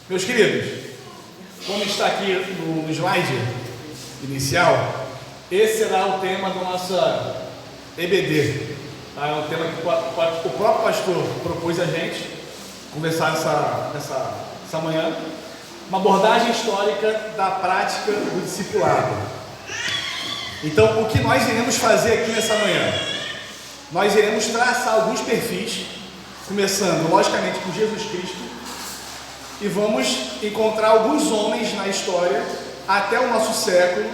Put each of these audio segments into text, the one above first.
Meus queridos, como está aqui no slide inicial, esse será o tema da nossa EBD. Tá? É um tema que o próprio pastor propôs a gente conversar essa manhã. Uma abordagem histórica da prática do discipulado. Então, o que nós iremos fazer aqui nessa manhã? Nós iremos traçar alguns perfis, começando, logicamente, por Jesus Cristo, e vamos encontrar alguns homens na história, até o nosso século,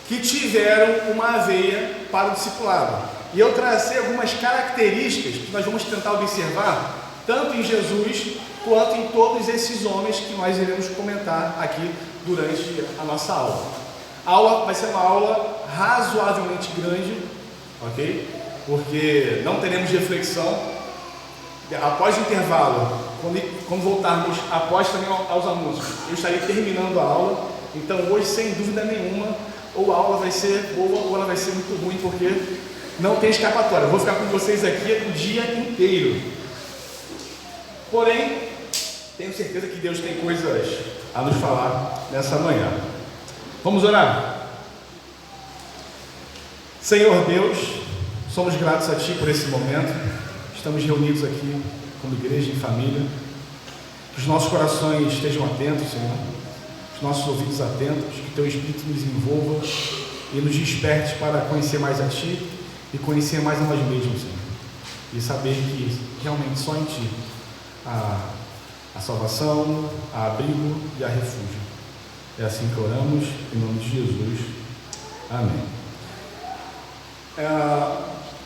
que tiveram uma veia para o discipulado. E eu tracei algumas características que nós vamos tentar observar, tanto em Jesus, quanto em todos esses homens que nós iremos comentar aqui durante a nossa aula. A aula vai ser uma aula razoavelmente grande, ok? Porque não teremos reflexão. Após o intervalo, quando voltarmos após também aos anúncios, eu estarei terminando a aula. Então hoje, sem dúvida nenhuma, ou a aula vai ser boa ou ela vai ser muito ruim, porque não tem escapatória. Eu vou ficar com vocês aqui o dia inteiro. Porém, tenho certeza que Deus tem coisas a nos falar nessa manhã. Vamos orar? Senhor Deus, somos gratos a Ti por esse momento. Estamos reunidos aqui como igreja e família. Que os nossos corações estejam atentos, Senhor. Os nossos ouvidos atentos. Que Teu Espírito nos envolva e nos desperte para conhecer mais a Ti e conhecer mais a nós mesmos, Senhor. E saber que realmente só em Ti a salvação, a abrigo e a refúgio. É assim que oramos, em nome de Jesus. Amém.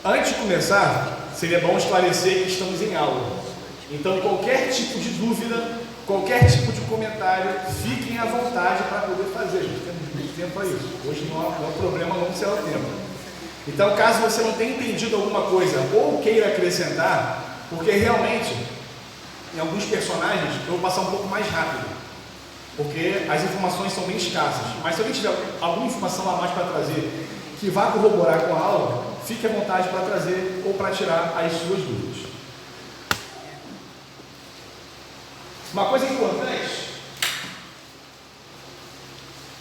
Antes de começar, seria bom esclarecer que estamos em aula. Então, qualquer tipo de dúvida, qualquer tipo de comentário, fiquem à vontade para poder fazer. A gente temos muito tempo para isso. Hoje não é um problema, não será o tempo. Então, caso você não tenha entendido alguma coisa ou queira acrescentar, porque realmente, em alguns personagens, eu vou passar um pouco mais rápido, porque as informações são bem escassas. Mas se alguém tiver alguma informação a mais para trazer, que vá corroborar com a aula, fique à vontade para trazer ou para tirar as suas dúvidas. Uma coisa importante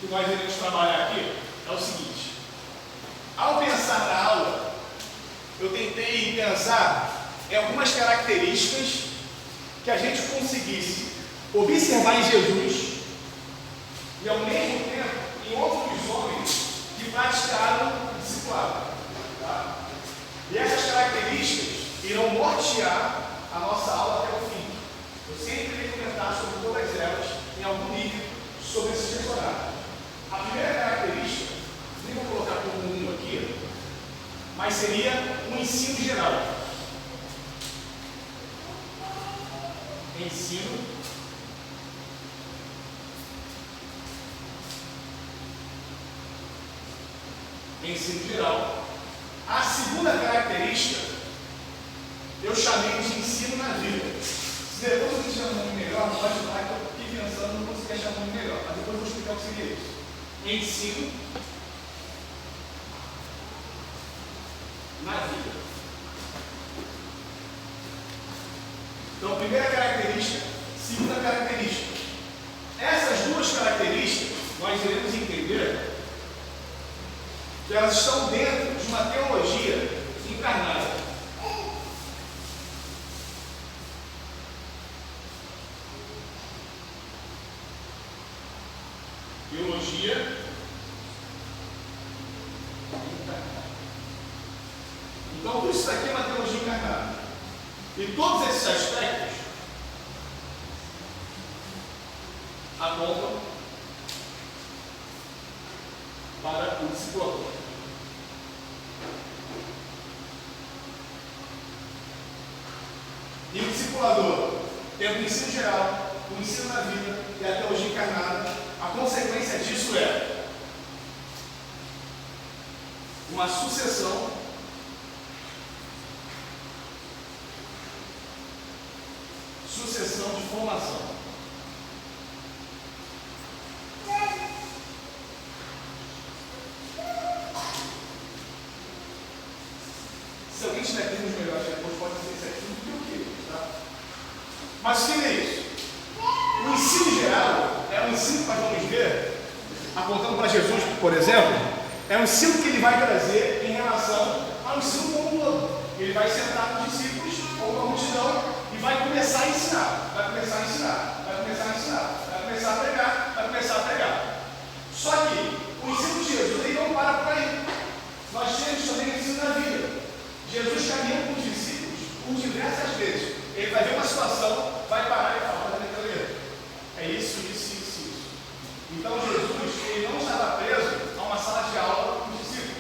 que nós iremos trabalhar aqui é o seguinte: ao pensar na aula, eu tentei pensar em algumas características que a gente conseguisse observar em Jesus e ao mesmo tempo em outros homens que praticaram o discipulado. Tá? E essas características irão nortear a nossa aula até o fim. Eu sempre irei comentar sobre todas elas em algum nível sobre esses personagens. A primeira característica, nem vou colocar como um aqui, mas seria um ensino geral. Ensino geral. A segunda característica eu chamei de ensino na vida. Se depois eu quiser um nome melhor, não pode falar que eu fiquei pensando, não consegui achar um nome melhor, mas depois eu vou explicar o que seria isso. Ensino na vida. Então, primeira característica, segunda característica. Essas duas características nós iremos entender que elas estão dentro de uma teologia encarnada. Teologia encarnada. Então, tudo isso aqui é uma teologia encarnada. E todos esses aspectos apontam para o discipulador. E o discipulador, tendo o ensino geral, o ensino da vida e a teologia encarnada, a consequência disso é uma sucessão de formação. Se alguém tiver termos melhores depois, pode dizer isso aqui do que o quê? Tá? Mas o que é isso? O ensino geral ver, apontando para Jesus, por exemplo, é um ensino que ele vai trazer em relação ao ensino como um todo. Ele vai sentar com os discípulos ou com a multidão e vai começar a ensinar, vai começar a ensinar, vai começar a ensinar, vai começar a pregar, vai começar a pregar. Só que o ensino de Jesus ele não para por aí. Nós temos também o ensino da vida. Jesus caminhando com os discípulos por diversas vezes. Ele vai ver uma situação, vai parar e falar, é isso, isso, isso, isso. Então Jesus, ele não estava preso a uma sala de aula com os discípulos.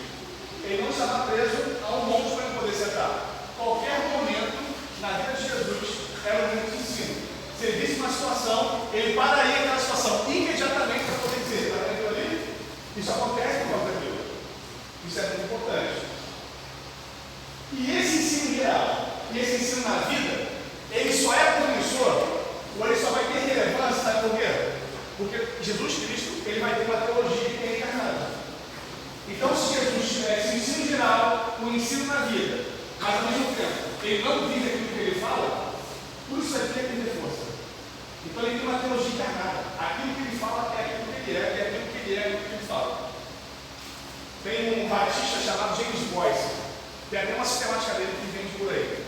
Ele não estava preso a um monte para ele poder sentar. Qualquer momento na vida de Jesus era um momento de ensino. Se ele visse uma situação, ele pararia aquela situação imediatamente para poder dizer, está vendo ali? Isso acontece por causa daquilo. Isso é muito importante. E esse ensino real, e esse ensino na vida, ele só é promissor, ou ele só vai ter relevância, sabe por quê? Porque Jesus Cristo, ele vai ter uma teologia de quem é encarnado. Então, se Jesus tivesse o ensino geral, o ensino na vida, mas ao mesmo tempo, ele não vive aquilo que ele fala, tudo isso aqui é perder força. Então, ele tem uma teologia encarnada. Aquilo que ele fala é aquilo que ele é, é aquilo que ele é, é aquilo que ele fala. Tem um batista chamado James Boyce, tem até uma sistemática dele que vende por aí.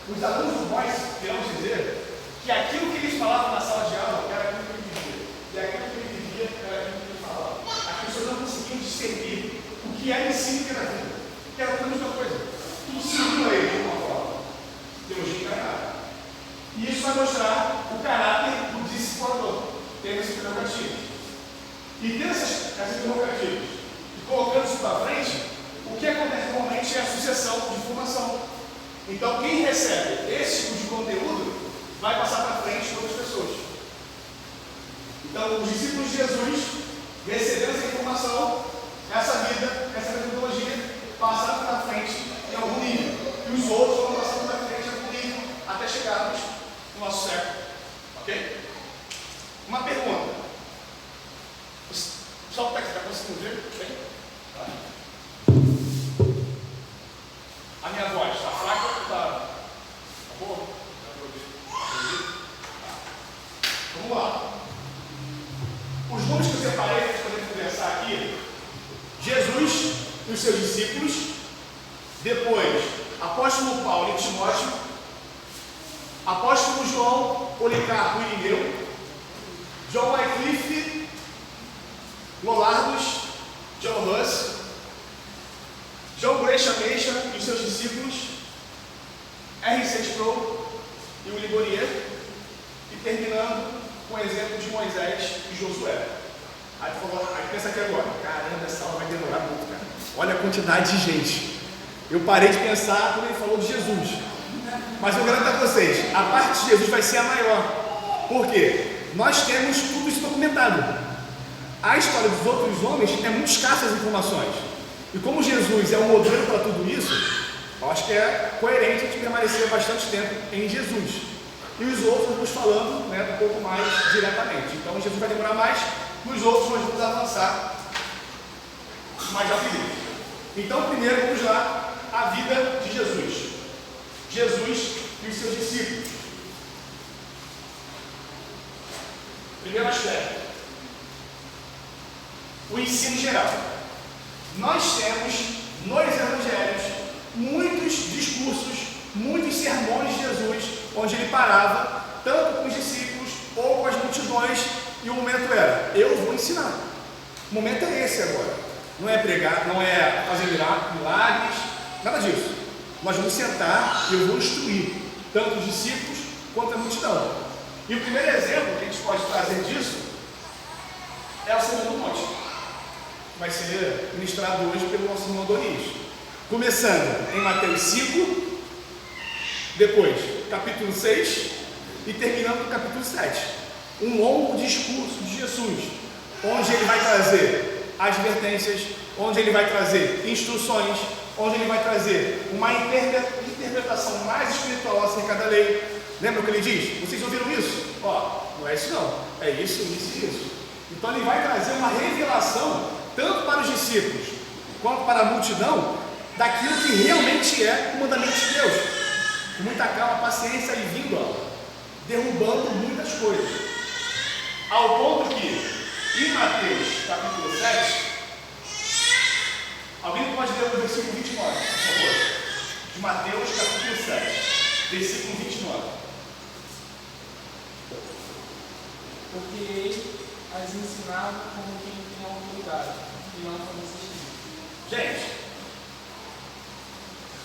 Os alunos do Boyce irão dizer que aquilo que eles falavam na sala de aula era aquilo que ele vivia, e aquilo que ele vivia era aquilo que ele falava. As pessoas não conseguiam discernir o que era ensino e o que era vida, que era a mesma coisa. Tudo se uniu a ele de uma forma. Teologia encarnada. E isso vai mostrar o caráter do discipulador, tendo esse prerrogativo. E tendo essas prerrogativas, e colocando isso para frente, o que acontece normalmente é a sucessão de formação. Então, quem recebe esse tipo de conteúdo vai passar para frente de outras pessoas. Então, os discípulos de Jesus receberam essa informação, essa vida, essa metodologia, passaram para frente em algum nível. E os outros vão passando para frente em algum nível até chegarmos no nosso século. Ok? Uma pergunta. Só para que está conseguindo ver? Bem? Tá. A minha voz está fraca ou está boa? Vamos lá. Os nomes que eu separei para poder conversar aqui: Jesus e os seus discípulos, depois apóstolo Paulo e Timóteo, apóstolo João, Policarpo e Irineu, John Wycliffe, Lollardos, John Huss, John Gresham Machen e os seus discípulos, R.C. Sproul e o Ligonier, e terminando com o exemplo de Moisés e Josué. Aí pensa aqui agora, caramba, essa aula vai demorar muito, cara. Olha a quantidade de gente. Eu parei de pensar quando ele falou de Jesus. Mas eu garanto a vocês, a parte de Jesus vai ser a maior. Por quê? Nós temos tudo isso documentado. A história dos outros homens é muito escassa as informações. E como Jesus é o modelo para tudo isso, eu acho que é coerente a gente permanecer bastante tempo em Jesus. E os outros vamos falando, né, um pouco mais diretamente. Então Jesus vai demorar mais, nos outros nós vamos avançar mais rapidamente. Então primeiro vamos lá, a vida de Jesus. Jesus e os seus discípulos. Primeiro aspecto, o ensino geral. Nós temos nos evangelhos muitos discursos, muitos sermões de Jesus, onde ele parava tanto com os discípulos ou com as multidões, e o momento era: eu vou ensinar. O momento é esse agora. Não é pregar, não é fazer milagres, nada disso. Nós vamos sentar e eu vou instruir tanto os discípulos quanto a multidão. E o primeiro exemplo que a gente pode trazer disso é o Sermão do Monte. Vai ser ministrado hoje pelo nosso irmão Doniz. Começando em Mateus 5, depois capítulo 6 e terminando no capítulo 7. Um longo discurso de Jesus, onde ele vai trazer advertências, onde ele vai trazer instruções, onde ele vai trazer uma interpretação mais espiritual acerca da lei. Lembra o que ele diz? Vocês ouviram isso? Ó, não é isso não, é isso, isso e isso. Então ele vai trazer uma revelação, tanto para os discípulos, quanto para a multidão, daquilo que realmente é o mandamento de Deus. Com muita calma, paciência e vindo, derrubando muitas coisas. Ao ponto que Em Mateus, capítulo 7, alguém pode ler o versículo 29, por favor? De Mateus, capítulo 7, versículo 29. Porque ele as ensinava como quem tem autoridade, e não como assistido. Gente,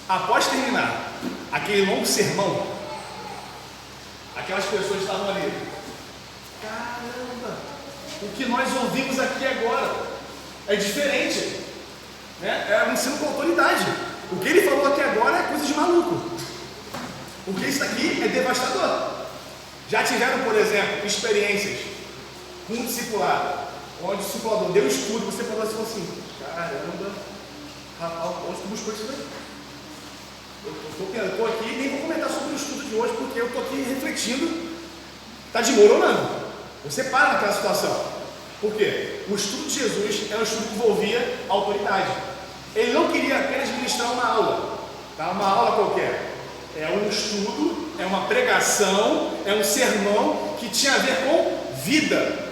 após terminar aquele longo sermão, aquelas pessoas estavam ali. Caramba, o que nós ouvimos aqui agora é diferente, né? É um ensino com autoridade. O que ele falou aqui agora é coisa de maluco, porque isso aqui é devastador. Já tiveram, por exemplo, experiências com um discipulado, onde o discipulador deu estudo, você falou assim, caramba, rapaz, onde tu buscou isso daí? Eu estou aqui e nem vou comentar sobre o estudo de hoje, porque eu estou aqui refletindo, está desmoronando. Você para naquela situação. Por quê? O estudo de Jesus é um estudo que envolvia autoridade. Ele não queria apenas ministrar uma aula, tá? Uma aula qualquer. É um estudo, é uma pregação, é um sermão que tinha a ver com vida.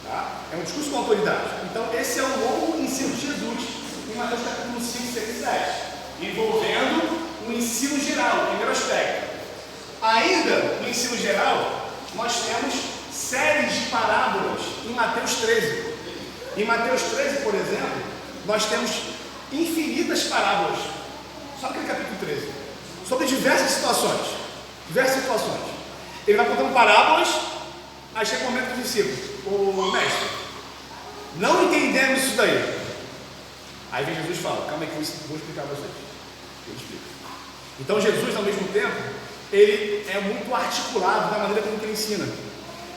Tá? É um discurso com autoridade. Então esse é o longo ensino de Jesus em Mateus capítulo 5, 6 e 7, envolvendo o ensino geral, o primeiro aspecto. Ainda no ensino geral, nós temos séries de parábolas em Mateus 13. Em Mateus 13, por exemplo, nós temos infinitas parábolas, só aquele capítulo 13, sobre diversas situações. Ele vai contando parábolas, aí chega o momento do discípulo: ô mestre, não entendemos isso daí. Aí vem Jesus e fala: calma aí que eu vou explicar para vocês. Ele explica. Então Jesus, ao mesmo tempo, ele é muito articulado na maneira como ele ensina.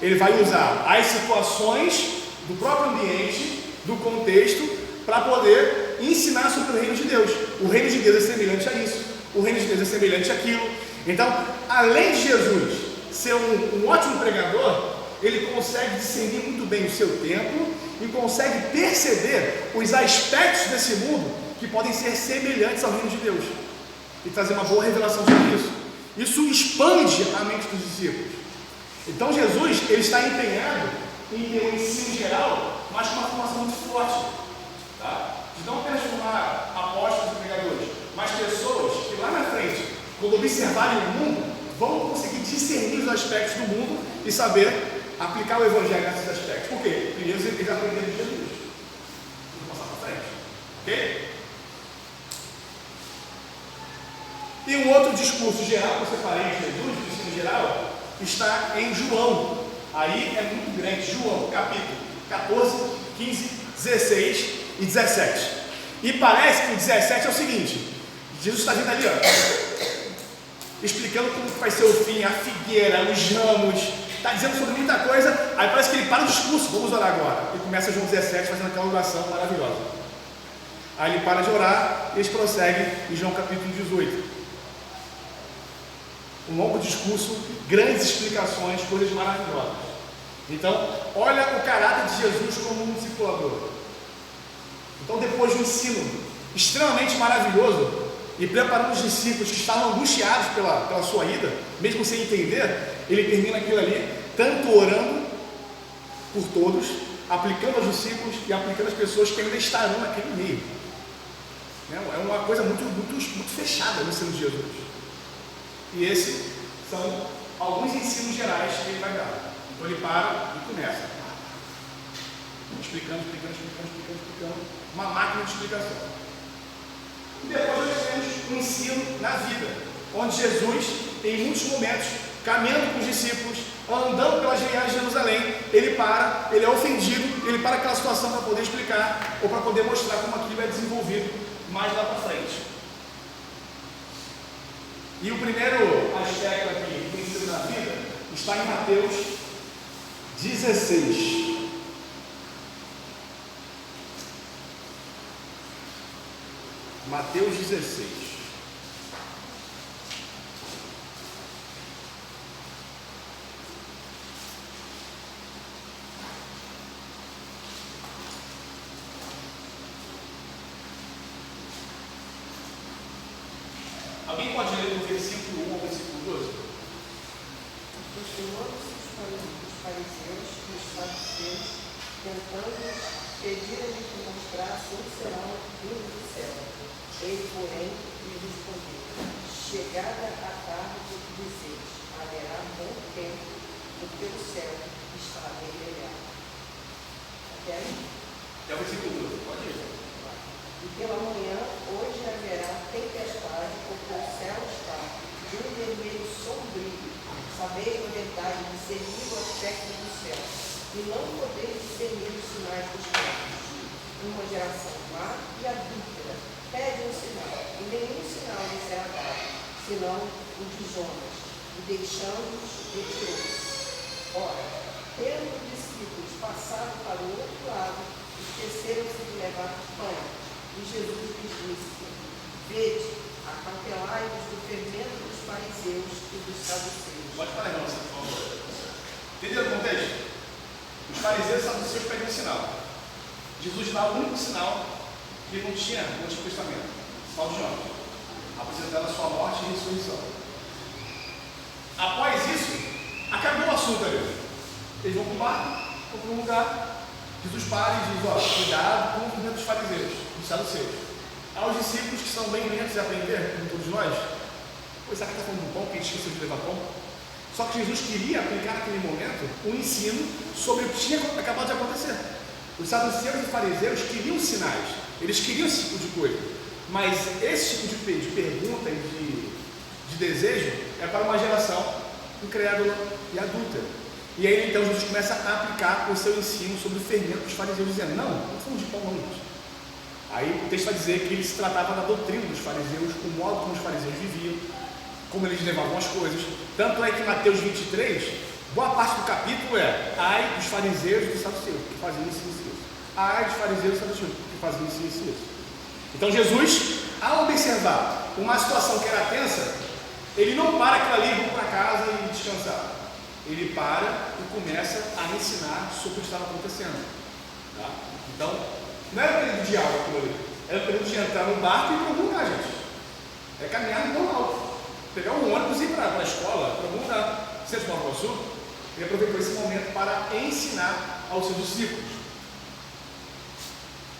Ele vai usar as situações do próprio ambiente, do contexto, para poder ensinar sobre o reino de Deus. O reino de Deus é semelhante a isso, o reino de Deus é semelhante àquilo. Então, além de Jesus ser um ótimo pregador, ele consegue discernir muito bem o seu tempo e consegue perceber os aspectos desse mundo que podem ser semelhantes ao reino de Deus e trazer uma boa revelação sobre isso. Isso expande a mente dos discípulos. Então Jesus, ele está empenhado em ter um ensino geral, mas com uma formação muito forte, tá? De não apenas formar apóstolos e pregadores, mas pessoas que lá na frente, quando observarem o mundo, vão conseguir discernir os aspectos do mundo e saber aplicar o evangelho nesses aspectos. Por quê? Primeiro eles aprenderam de Jesus. Vou passar para frente. Ok? E um outro discurso geral que eu separei de Jesus, de ensino geral, está em João. Aí é muito grande. João, capítulo 14, 15, 16 e 17. E parece que o 17 é o seguinte: Jesus está vindo ali, ó, explicando como vai ser o fim, a figueira, os ramos, está dizendo sobre muita coisa. Aí parece que ele para o discurso: vamos orar agora. E começa João 17 fazendo aquela oração maravilhosa. Aí ele para de orar e eles prosseguem em João capítulo 18. Um longo discurso, grandes explicações, coisas maravilhosas. Então, olha o caráter de Jesus como um discipulador. Então, depois de um ensino extremamente maravilhoso e preparando os discípulos que estavam angustiados pela sua ida, mesmo sem entender, ele termina aquilo ali, tanto orando por todos, aplicando aos discípulos e aplicando às pessoas que ainda estarão naquele meio. É uma coisa muito fechada no ensino de Jesus. E esses são alguns ensinos gerais que ele vai dar. Então ele para e começa explicando. Uma máquina de explicação. E depois nós temos um ensino na vida, onde Jesus, em muitos momentos, caminhando com os discípulos, andando pelas viagens de Jerusalém, ele é ofendido, ele para aquela situação para poder explicar ou para poder mostrar como aquilo é desenvolvido mais lá para frente. E o primeiro aspecto aqui do ensino na vida está em Mateus 16. Mateus 16. Alguém pode ler do versículo 1 ao versículo 12? Os teólogos, os fariseus e os saduceus tentando pediram-lhe que mostrasse um sinal vindo do céu. Ele, porém, lhe respondeu: chegada a tarde do que dizeis, haverá bom tempo, porque o céu está vermelhado. Até aí? Até o versículo 2, pode ir. E pela manhã, hoje haverá tempestade, porque o céu está de um vermelho sombrio. Sabeis a verdade, discernir o aspecto do céu, e não podeis discernir os sinais dos tempos. Uma geração má e adúltera pede um sinal, e nenhum sinal lhe será dado, senão o de Jonas, e deixando-os, retirou-se. Ora, tendo os discípulos passado para o outro lado, esqueceram-se de levar pão, e Jesus lhes disse: vede, acautelai-vos do fermento dos fariseus e dos saduceus. Pode parar, irmão, por favor. Entendeu o contexto? Os fariseus e saduceus pedem um sinal. Jesus dá o único sinal que ele não tinha no Antigo Testamento, o sinal de Jonas, apresentando a sua morte e ressurreição. Após isso, acabou o assunto ali. Eles vão para o bar, vão para um lugar. Jesus para e diz: ó, cuidado com o movimento dos fariseus, dos saduceus. Aos discípulos que são bem lentos a aprender, como todos nós, pois será que está falando do pão, que ele esqueceu de levar pão? Só que Jesus queria aplicar naquele momento um ensino sobre o que tinha acabado de acontecer. Os saduceus e fariseus queriam sinais, eles queriam esse tipo de coisa, mas esse tipo de pergunta e de desejo é para uma geração incrédula e adúltera. E aí então Jesus começa a aplicar o seu ensino sobre o fermento dos fariseus, dizendo: não falamos de pão, não, gente. Aí o texto vai dizer que ele se tratava da doutrina dos fariseus, o modo como os fariseus viviam, como eles levavam as coisas. Tanto é que em Mateus 23, boa parte do capítulo é: ai dos fariseus e dos saduceus, que faziam isso e isso. Ai dos fariseus e saduceus, que faziam isso e isso. Então Jesus, ao observar uma situação que era tensa, ele não para aquilo ali, vamos para casa e descansar. Ele para e começa a ensinar sobre o que estava acontecendo. Tá? Então, não era o período de aula aquilo ali, era o período de entrar no barco e ir para algum lugar, gente. É caminhar normal. Pegar um ônibus e ir para a escola, para algum lugar. Centro de Nova Iguaçu, ele aproveitou esse momento para ensinar aos seus discípulos.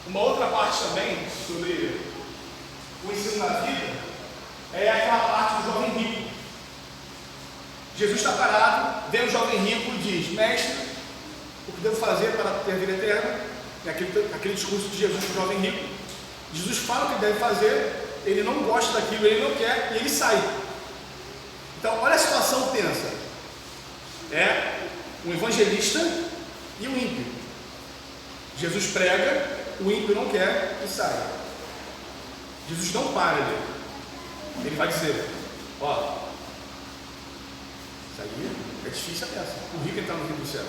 Uma outra parte também sobre o ensino na vida é aquela parte do jovem rico. Jesus está parado, vem o jovem rico e diz: mestre, o que devo fazer para ter a vida eterna? É aquele discurso de Jesus para o jovem rico. Jesus fala o que ele deve fazer, ele não gosta daquilo, ele não quer e ele sai. Então, olha a situação tensa. É um evangelista e um ímpio. Jesus prega, o ímpio não quer e sai. Jesus não para ali. Ele vai dizer: ó, isso aí é difícil a peça. O rico entrar no reino dos céus.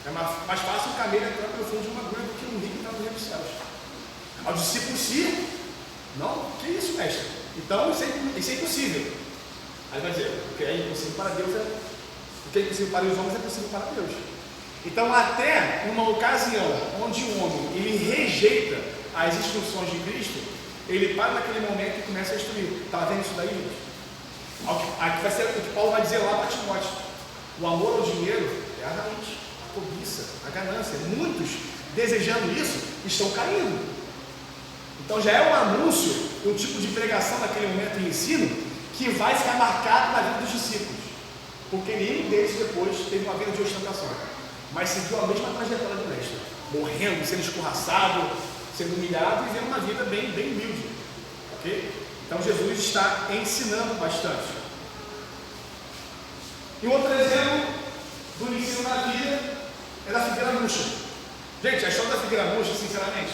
É mais fácil o camelo entrar pelo fundo de uma agulha do que um rico entrar no reino dos céus. Ao discípulo sim, não, que isso, mestre? Então isso é impossível. Aí vai dizer: o que é impossível para Deus o que é impossível para os homens é possível para Deus. Então, até numa ocasião onde o homem ele rejeita as instruções de Cristo, ele para naquele momento e começa a instruir. Está vendo isso daí, gente? Aqui vai ser o que Paulo vai dizer lá para Timóteo: o amor ao dinheiro é ardente, a cobiça, a ganância. Muitos, desejando isso, estão caindo. Então já é um anúncio, um tipo de pregação naquele momento de ensino que vai ficar marcado na vida dos discípulos, porque nenhum deles depois teve uma vida de ostentação, mas seguiu a mesma trajetória do mestre, morrendo, sendo escorraçado, sendo humilhado e vivendo uma vida bem humilde. Ok? Então Jesus está ensinando bastante. E outro exemplo do ensino na vida é da figueira murcha. Gente, a história da figueira murcha, sinceramente,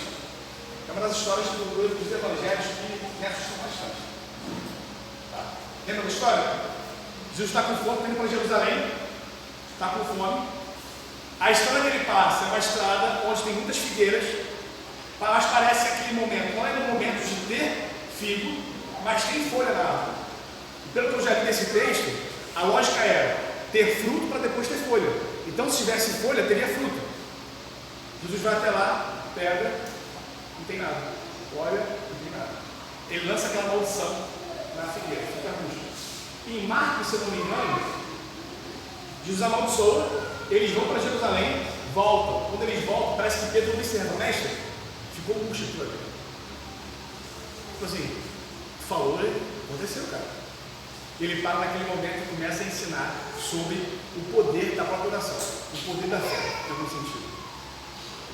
é uma das histórias dos evangelhos que me assustam bastante. Tá? Lembra da história? Jesus está com fome, está indo para Jerusalém, está com fome. A estrada que ele passa é uma estrada onde tem muitas figueiras, mas parece que aquele momento não é no momento de ter figo, mas tem folha na árvore. E pelo que eu já vi nesse texto, a lógica era ter fruto para depois ter folha. Então, se tivesse folha, teria fruta. Jesus vai até lá, pega, não tem nada. Olha, não tem nada. Ele lança aquela maldição na figueira, fica murcha. E em Marcos, se eu não me engano, Jesus amaldiçoa, eles vão para Jerusalém, voltam. Quando eles voltam, está parece que Pedro observa, mestre, ficou murcho aquilo ali. Tipo assim, falou, aconteceu, cara. Ele para naquele momento e começa a ensinar sobre o poder da própria oração, o poder da fé, em algum sentido.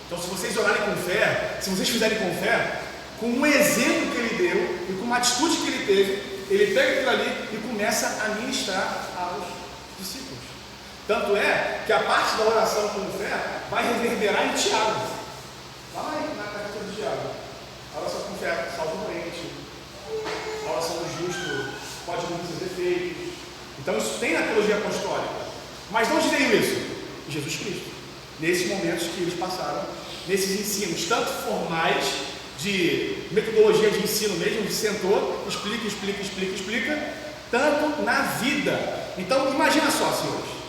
Então, se vocês orarem com fé, se vocês fizerem com fé, com um exemplo que ele deu e com uma atitude que ele teve, ele pega aquilo ali e começa a ministrar aos discípulos. Tanto é que a parte da oração com fé vai reverberar em Tiago. Vai lá na carta de Tiago. A oração com fé salva o doente. A oração do justo pode muitos seus efeitos. Então isso tem na teologia apostólica. Mas de onde veio isso? De Jesus Cristo. Nesses momentos que eles passaram, nesses ensinos, tanto formais, de metodologia de ensino mesmo, de sentou, explica, tanto na vida. Então imagina só, senhores,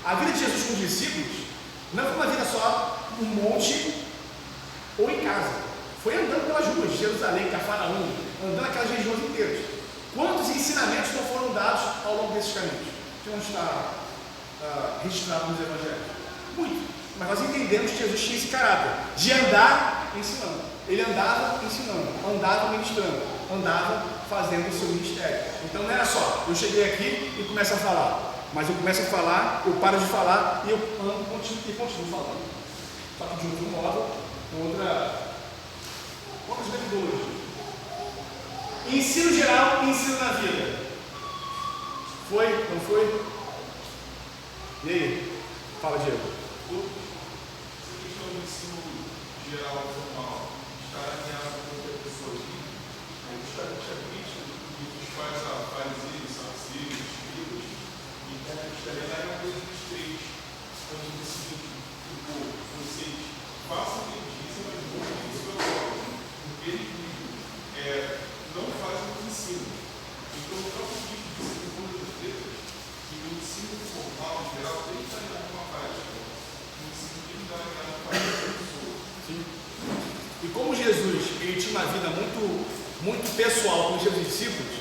a vida de Jesus com os discípulos não foi uma vida só no monte ou em casa, foi andando pelas ruas de Jerusalém, Cafarnaum, andando aquelas regiões inteiras. Quantos ensinamentos não foram dados ao longo desses caminhos? Que não está registrado nos evangelhos? Muito. Mas nós entendemos que Jesus tinha esse caráter de andar ensinando. Ele andava ensinando, andava ministrando, andava fazendo o seu ministério. Então não era só, eu cheguei aqui e começo a falar, mas eu começo a falar, eu paro de falar e eu continuo falando. Só que de outro modo, com outras metodologias. Ensino geral e ensino na vida. Foi? Não foi? E aí? Fala, Diego. Essa questão do ensino geral formal estar alinhado com outra pessoa aqui, é justamente a crítica que os pais fariseus, saduceus, escribas, e estaria lá em Apocalipse 3, quando diz o seguinte: vocês façam o que eles dizem, mas não o que isso é óbvio, porque eles não fazem o que ensinam. Então, o próprio tipo de segundo das letras, que o ensino formal, em geral, tem que estar alinhado com a prática. O ensino tem que estar alinhado com a prática da pessoa. Sim. E como Jesus ele tinha uma vida muito pessoal com os seus discípulos,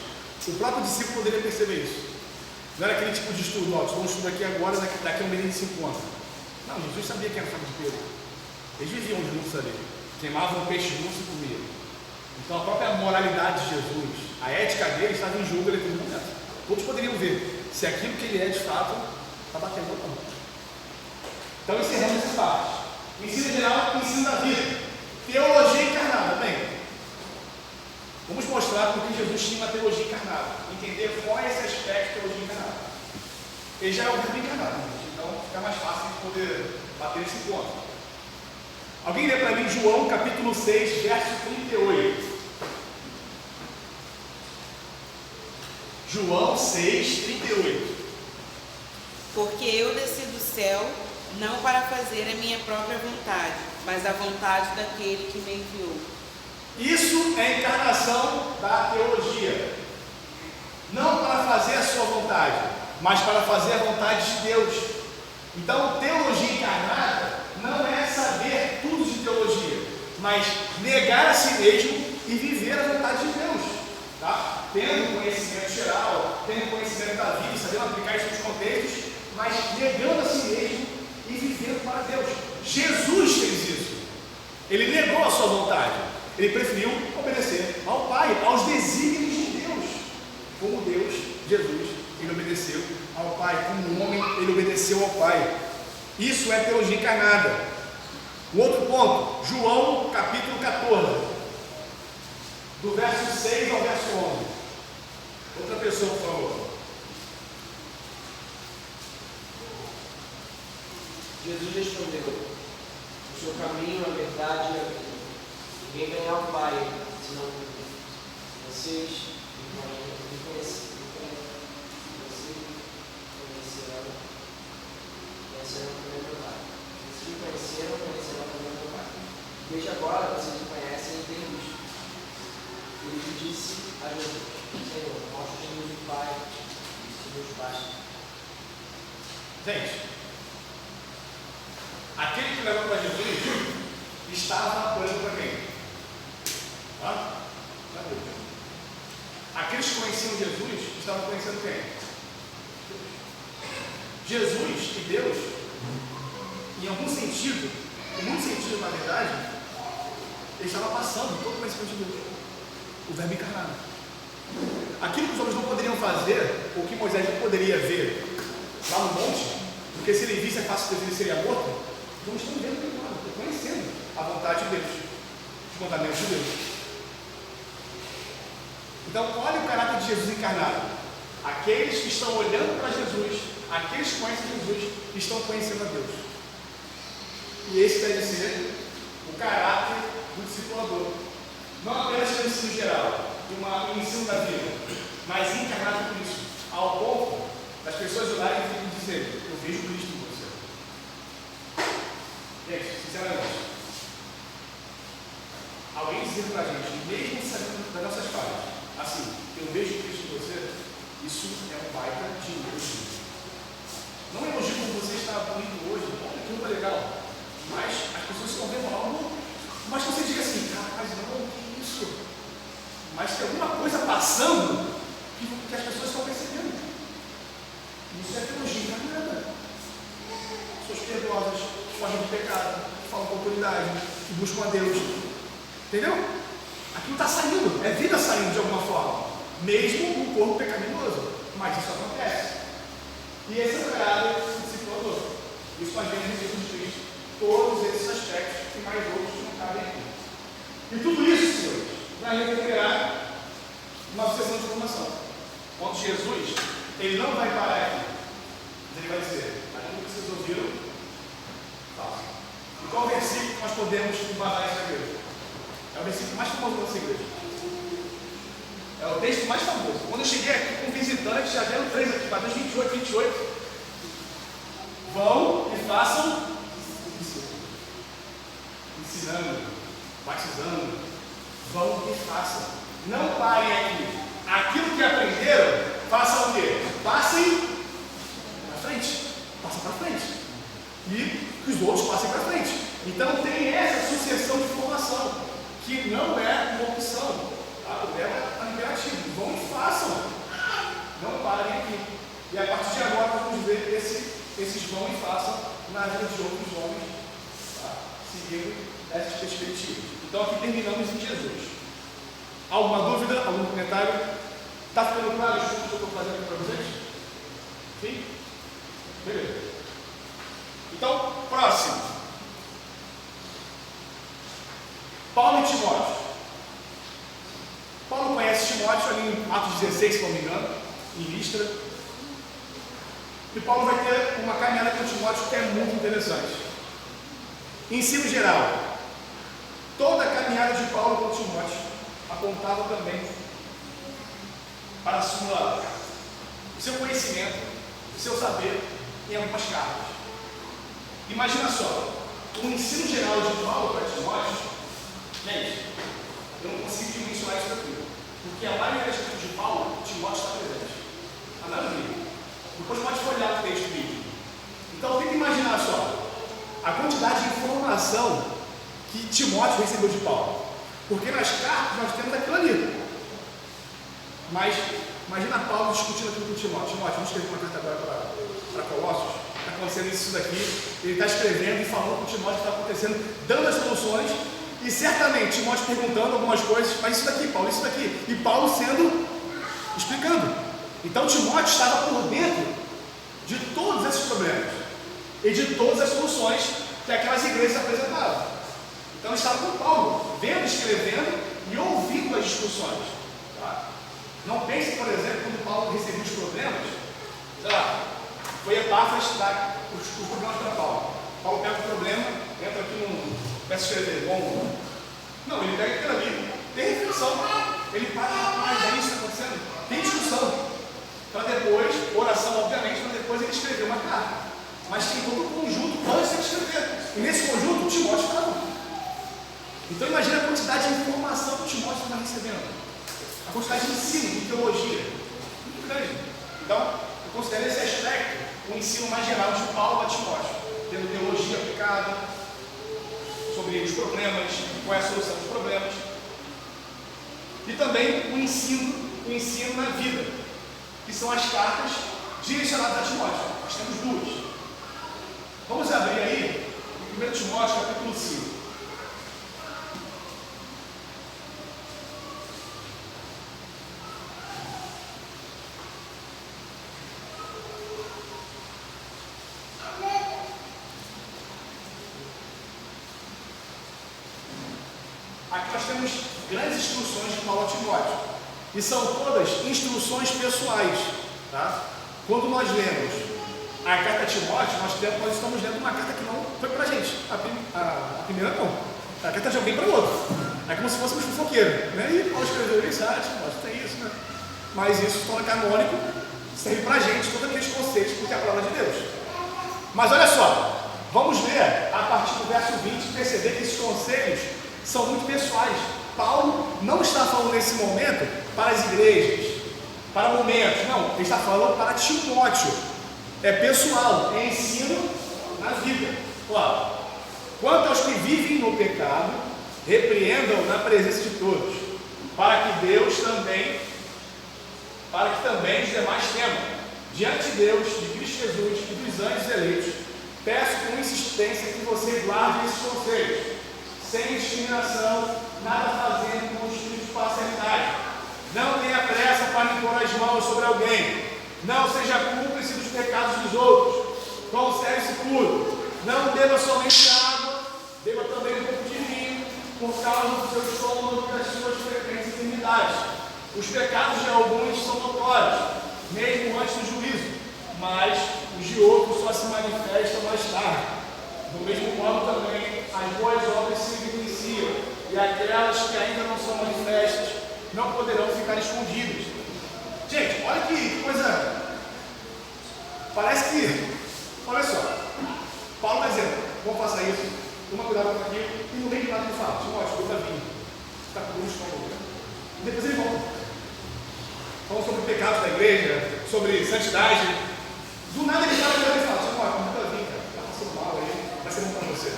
o próprio discípulo poderia perceber isso. Não era aquele tipo de estudo, vamos estudar aqui agora, daqui a um mês a gente se encontra. Não, Jesus sabia quem era o filho de Pedro. Eles viviam juntos ali, queimavam um peixe juntos e comiam. Então a própria moralidade de Jesus, a ética dele estava em jogo naquele momento. Todos poderiam ver se aquilo que ele é de fato está batendo ou não. Então encerramos essa parte. Ensino geral, ensino da vida. Teologia encarnada. Bem, vamos mostrar porque Jesus tinha uma teologia encarnada. Entender qual é esse aspecto de teologia encarnada. Ele já é o verbo encarnado, então fica mais fácil de poder bater esse ponto. Alguém lê para mim João capítulo 6, verso 38. João 6, 38. Porque eu desci do céu não para fazer a minha própria vontade, mas a vontade daquele que me enviou. Isso é a encarnação da teologia. Não para fazer a sua vontade, mas para fazer a vontade de Deus. Então, teologia encarnada não é saber tudo de teologia, mas negar a si mesmo e viver a vontade de Deus. Tá? Tendo conhecimento geral, tendo conhecimento da vida, sabendo aplicar isso nos contextos, mas negando a si mesmo e vivendo para Deus. Jesus fez isso. Ele negou a sua vontade. Ele preferiu obedecer ao Pai, aos desígnios de Deus. Como Deus, Jesus, ele obedeceu ao Pai. Como homem, ele obedeceu ao Pai. Isso é teologia encarnada. O outro ponto, João capítulo 14, do verso 6 ao verso 11. Outra pessoa, por favor. Jesus respondeu: o seu caminho, a verdade e a vida. Ninguém vem ao Pai, senão por mim. Vocês me conhecerão também meu Pai. Vocês me conheceram também meu Pai. Desde agora vocês me conhecem e têm visto. Ele disse a Jesus: Senhor, mostre-nos o Pai, isso nos basta. Gente, aquele que levou para Jesus estava olhando para quem? Aqueles que conheciam Jesus estavam conhecendo quem? Jesus e Deus, em algum sentido, Em muitos sentidos, na verdade, ele estava passando todo o conhecimento de Deus, o verbo encarnado. Aquilo que os homens não poderiam fazer, ou que Moisés não poderia ver lá no monte, porque se ele visse a face de Deus, ele seria morto. Os homens estão vendo ele lá, estão conhecendo a vontade de Deus, os mandamentos de Deus. Então, olha o caráter de Jesus encarnado. Aqueles que estão olhando para Jesus, aqueles que conhecem Jesus, estão conhecendo a Deus. E esse deve ser o caráter do discipulador. Não apenas no ensino geral, um ensino da vida, mas encarnado por isso, ao ponto das pessoas olharem e dizerem: eu vejo Cristo em você. Gente, sinceramente, alguém dizer para a gente, mesmo sabendo das nossas falhas, assim, eu vejo Cristo em você, isso é um baita de elogio. Não elogio como você está bonito hoje, olha que roupa legal, mas as pessoas estão vendo algo, mas você diga assim: rapaz, não, que isso? Mas tem alguma coisa passando que as pessoas estão percebendo. Isso é teologia encarnada. Pessoas piedosas, que fogem do pecado, que falam com autoridade, que buscam a Deus. Entendeu? Aquilo está saindo, é vida saindo de alguma forma, mesmo no corpo pecaminoso. Mas isso acontece. E esse é o caráter do discipulador. Isso nós vemos em Jesus Cristo, todos esses aspectos e mais outros que não cabem aqui. E tudo isso, senhores, vai recuperar uma sucessão de formação. Quando Jesus, ele não vai parar aqui, mas ele vai dizer: aquilo que vocês ouviram, façam. E qual versículo que nós podemos embasar essa igreja? É o versículo mais famoso da nossa igreja. É o texto mais famoso. Quando eu cheguei aqui com visitante, já deram 3 aqui, Mateus 28. Vão e façam discípulos. Ensinando, batizando. Vão e façam. Não parem aqui. Aquilo que aprenderam, façam o quê? Passem para frente. Passem para frente. E que os outros passem para frente. Então tem essa sucessão de formação, que não é uma opção. Tá? O verbo é imperativo. Vão e façam. Não parem aqui. E a partir de agora nós vamos ver esses vão e façam na vida de outros homens, tá? Seguindo essas perspectivas. Então aqui terminamos em Jesus. Alguma dúvida? Algum comentário? Está ficando claro o que eu estou fazendo aqui para vocês? Sim? Beleza. Então, próximo. Paulo e Timóteo. Paulo conhece Timóteo ali em Atos 16, se não me engano, em Listra. E Paulo vai ter uma caminhada com Timóteo que é muito interessante. Ensino geral. Toda a caminhada de Paulo com Timóteo apontava também para a sua, o seu conhecimento, o seu saber em algumas cartas. Imagina só, o ensino geral de Paulo para Timóteo. Gente, eu não consigo dimensionar isso aqui, porque a maioria das coisas de Paulo, Timóteo está presente. A maioria. Depois pode olhar o texto bíblico. Então tenta imaginar só a quantidade de informação que Timóteo recebeu de Paulo. Porque nas cartas nós temos aquilo ali. Mas imagina Paulo discutindo aquilo com Timóteo. Timóteo, vamos escrever uma carta agora para Colossos. Está acontecendo isso daqui. Ele está escrevendo e falando com Timóteo o que está acontecendo, dando as soluções. E certamente Timóteo perguntando algumas coisas, mas isso daqui, Paulo, isso daqui. E Paulo explicando. Então Timóteo estava por dentro de todos esses problemas e de todas as soluções que aquelas igrejas apresentavam. Então ele estava com Paulo, vendo, escrevendo e ouvindo as discussões. Tá? Não pense, por exemplo, quando Paulo recebeu os problemas, sei lá, foi Epáfras dar os problemas para Paulo. Paulo pega o problema, entra aqui começa a escrever, bom. Não, ele pega aquilo ali, tem reflexão, ele para, rapaz, é isso que está acontecendo, tem discussão. Para depois, oração obviamente, para depois ele escrever uma carta. Mas tem todo um conjunto antes de escrever. E nesse conjunto, Timóteo estava. Então imagina a quantidade de informação que Timóteo está recebendo. A quantidade de ensino, de teologia. Muito grande. Então, eu considero esse aspecto o ensino mais geral de Paulo a Timóteo. Tendo teologia aplicada sobre os problemas, qual é a solução dos problemas. E também o ensino na vida, que são as cartas direcionadas a Timóteo. Nós temos duas. Vamos abrir aí, em 1 Timóteo, capítulo capítulo 5. Aqui nós temos grandes instruções de Paulo a Timóteo, e são todas instruções pessoais, tá? Quando nós lemos a carta a Timóteo, nós estamos lendo uma carta que não foi para a gente, a primeira não, a carta de alguém para o outro, é como se fôssemos fofoqueiros, né? E Paulo escreveu isso, Timóteo tem isso, né? Mas isso se torna canônico, serve para a gente todos aqueles conceitos, porque é a palavra de Deus. Mas olha só, vamos ler a partir do verso 20 e perceber que esses conselhos são muito pessoais. Paulo não está falando nesse momento para as igrejas, para momentos, não, ele está falando para Timóteo. É pessoal, é ensino na vida. Ó, quanto aos que vivem no pecado, repreendam na presença de todos, para que também os demais temam. Diante de Deus, de Cristo Jesus e dos anjos eleitos, peço com insistência que vocês guardem esses conselhos, sem discriminação, nada fazendo com o espírito de parcialidade. Não tenha pressa para impor as mãos sobre alguém. Não seja cúmplice dos pecados dos outros. Conserve-se puro. Não beba somente água, beba também um pouco de vinho, por causa do seu estômago e das suas frequentes enfermidades. Os pecados de alguns são notórios, mesmo antes do juízo, mas os de outros só se manifestam mais tarde. Do mesmo modo também, as boas obras se evidenciam, e aquelas que ainda não são manifestas não poderão ficar escondidas. Gente, olha que coisa. Parece que, olha só, Paulo está dizendo, vamos fazer isso, toma cuidado com aquilo, e no meio de nada ele fala, Timóteo, cuida da vinho, está com o estômago. E depois ele volta. Falando sobre pecados da igreja, sobre santidade. Do nada ele fala, Timóteo, cuida da vinho, cara, está passando mal aí, vai ser bom para você.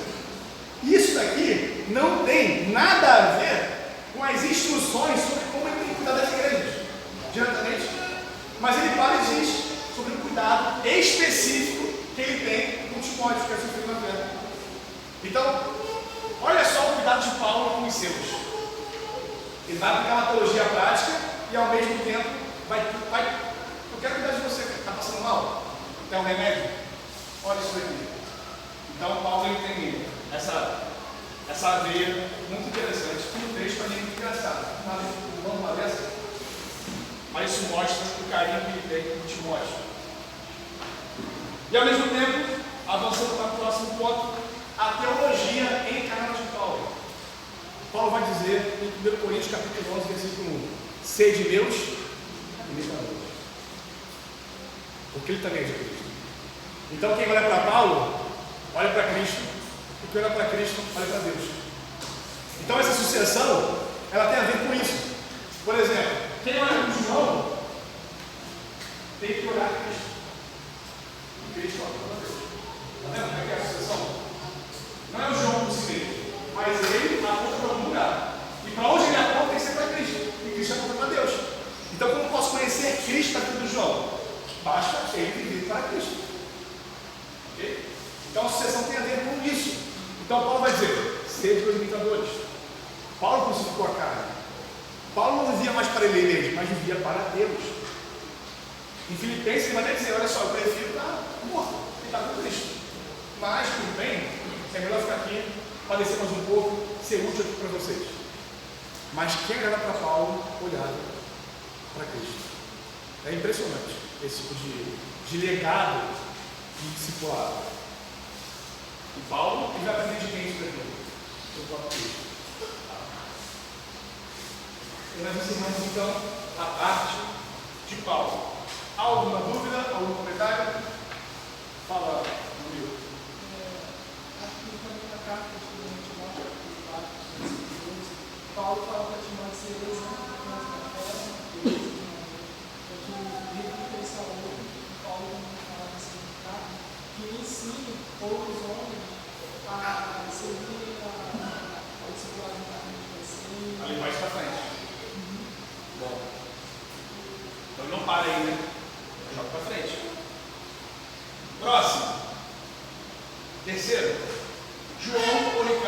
Isso daqui não tem nada a ver com as instruções sobre como ele tem que cuidar das igrejas, diretamente. Mas ele fala e diz sobre o cuidado específico que ele tem com Timóteo, que é seu filho na fé. Então, olha só o cuidado de Paulo com os seus. Ele vai aplicar uma teologia prática e ao mesmo tempo vai eu quero cuidar de você, que está passando mal. Quer um remédio? Olha isso aqui. Então Paulo ele tem essa veia muito interessante, que no texto também é muito engraçado. Vamos uma dessa? Mas isso mostra o carinho que ele tem com Timóteo. E ao mesmo tempo, avançando para o próximo ponto, a teologia encarnada de Paulo. Paulo vai dizer em 1 Coríntios capítulo 11, versículo 1: sede meus imitadores, porque ele também é de Cristo. Então quem olha para Paulo, olha para Cristo, e quem olha para Cristo, olha para Deus. Então essa sucessão, ela tem a ver com isso. Por exemplo, quem olha para João, tem que olhar para Cristo. E Cristo olha para Deus. Está vendo como é que é a sucessão? Não é o João por si mesmo, mas ele aponta para algum lugar. E para onde ele aponta tem que ser para Cristo. E Cristo aponta para Deus. Então como eu posso conhecer Cristo na vida do João? Basta ele viver para Cristo. Okay? Então a sucessão tem a ver com isso. Então Paulo vai dizer, sede meus imitadores. Paulo crucificou a carne. Paulo não vivia mais para ele mesmo, mas vivia para Deus. Em Filipenses ele vai dizer, olha só, eu prefiro estar morto e estar com Cristo. Mas, tudo bem, é melhor ficar aqui, padecer mais um pouco, ser útil aqui para vocês. Mas quem olhava para Paulo, olhava para Cristo. É impressionante esse tipo de legado de discipulado. E Paulo, ele vai aprender de quem isso daqui? Do próprio Cristo. E nós ensinamos então a parte de Paulo. Há alguma dúvida? Algum comentário? Fala, Murilo. Aqui também na carta de Timóteo, Paulo fala para Timóteo ser exemplo da fé, porque o livro de Tessalônica, Paulo também fala nessa carta, que ensine outros homens a servir a discipulado de assim. Ali mais para frente. Bom. Então não para aí, né? Joga para frente. Próximo. Terceiro. João Policarpo.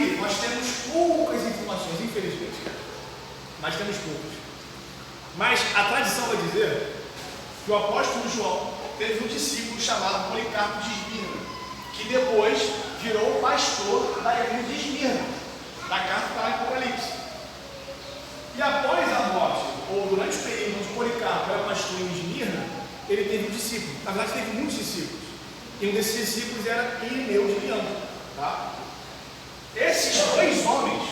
aqui nós temos poucas informações, infelizmente. Mas temos poucas. Mas a tradição vai dizer que o apóstolo João teve um discípulo chamado Policarpo de Esmirna, que depois virou o pastor da igreja de Esmirna, da carta que está lá em Apocalipse. E após a morte, ou durante o período onde Policarpo era pastor em Esmirna, ele teve um discípulo. Na verdade, teve muitos discípulos. E um desses discípulos era Irineu de Lyon. Tá? Esses dois homens,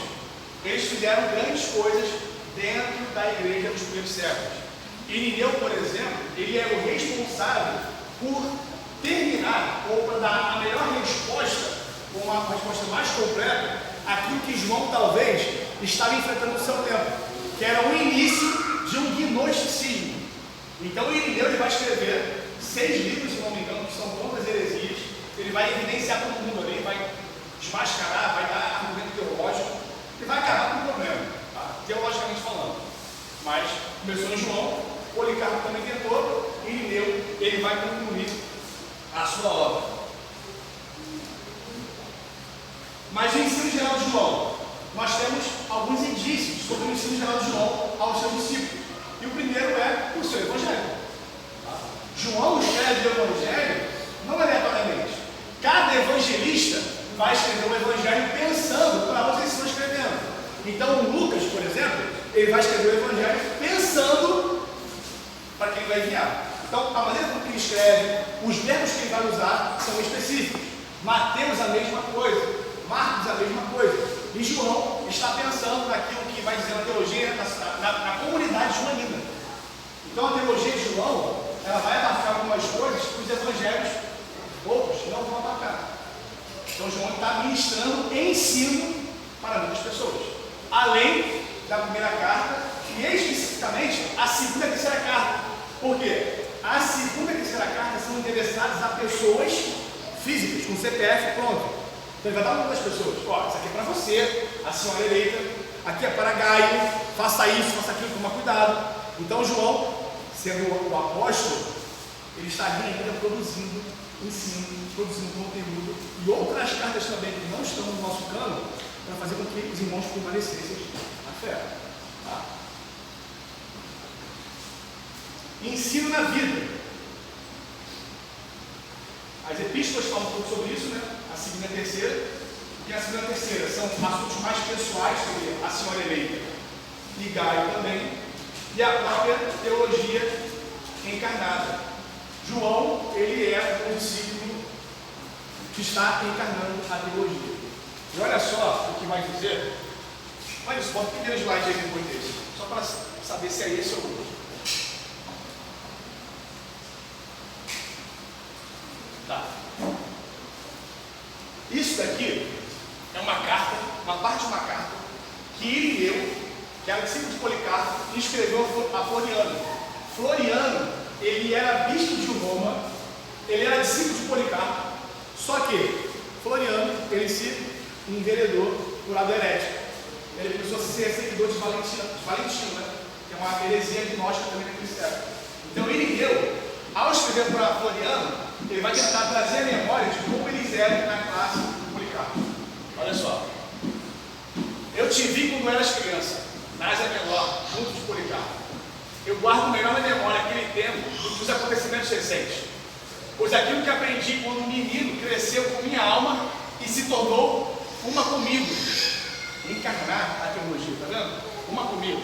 eles fizeram grandes coisas dentro da igreja dos primeiros séculos. Irineu, por exemplo, ele é o responsável por terminar, ou para dar a melhor resposta, uma resposta mais completa, aquilo que João talvez estava enfrentando no seu tempo, que era o início de um gnosticismo. Então Irineu ele vai escrever 6 livros, se não me engano, que são contra as heresias. Ele vai evidenciar todo mundo ali, vai desmascarar, vai dar argumento teológico e vai acabar com o problema, tá? Teologicamente falando. Mas começou em João, Policarpo também tentou, e Irineu ele vai concluir a sua obra. Mas no ensino geral de João, nós temos alguns indícios sobre o ensino geral de João aos seus discípulos. E o primeiro é o seu evangelho. João escreve o evangelho não aleatoriamente. Cada evangelista vai escrever o evangelho pensando para onde eles estão escrevendo. Então, o Lucas, por exemplo, ele vai escrever o evangelho pensando para quem ele vai enviar. Então, a maneira como ele escreve, os verbos que ele vai usar são específicos. Mateus, a mesma coisa. Marcos, a mesma coisa. E João está pensando naquilo que vai dizer na teologia, na comunidade joanina. Então, a teologia de João, ela vai abarcar algumas coisas que os evangelhos outros não vão abarcar. Então, João está ministrando ensino para muitas pessoas. Além da primeira carta e especificamente a segunda e terceira carta. Por quê? A segunda e terceira carta são endereçadas a pessoas físicas, com CPF pronto. Então ele vai dar uma das pessoas, ó, isso aqui é para você, a senhora eleita, aqui é para Gaio, faça isso, faça aquilo, toma cuidado. Então João, sendo o apóstolo, ele está ali ainda produzindo ensino, produzindo conteúdo e outras cartas também que não estão no nosso cano, para fazer com que os irmãos permanecessem na fé. Tá? Ensino na vida. As epístolas falam um pouco sobre isso, né? A segunda e a terceira. E a segunda e a terceira são assuntos mais pessoais sobre a senhora eleita e Gaio também. E a própria teologia encarnada. João, ele é o discípulo que está encarnando a teologia. E olha só o que vai dizer. Olha só, bota o primeiro slide aí depois desse. Só para saber se é esse ou outro. Tá. Isso daqui é uma carta, uma parte de uma carta que Irineu, que era discípulo de Policarpo, escreveu a Floriano. Floriano, ele era bispo de Roma, ele era discípulo de Policarpo, só que Floriano, ele se enveredou por lado herético. Ele começou a ser seguidor de Valentino, né? Que é uma heresia gnóstica também naquele século. Então Irineu, ao escrever para Floriano, ele vai tentar trazer a memória de como eles eram na classe do Policarpo. Olha só. Eu te vi quando eras criança, na Ásia Menor, junto de Policarpo. Eu guardo melhor na memória aquele tempo do que os acontecimentos recentes. Pois aquilo que aprendi quando menino cresceu com minha alma e se tornou uma comigo. Encarnar a teologia, tá vendo? Uma comigo.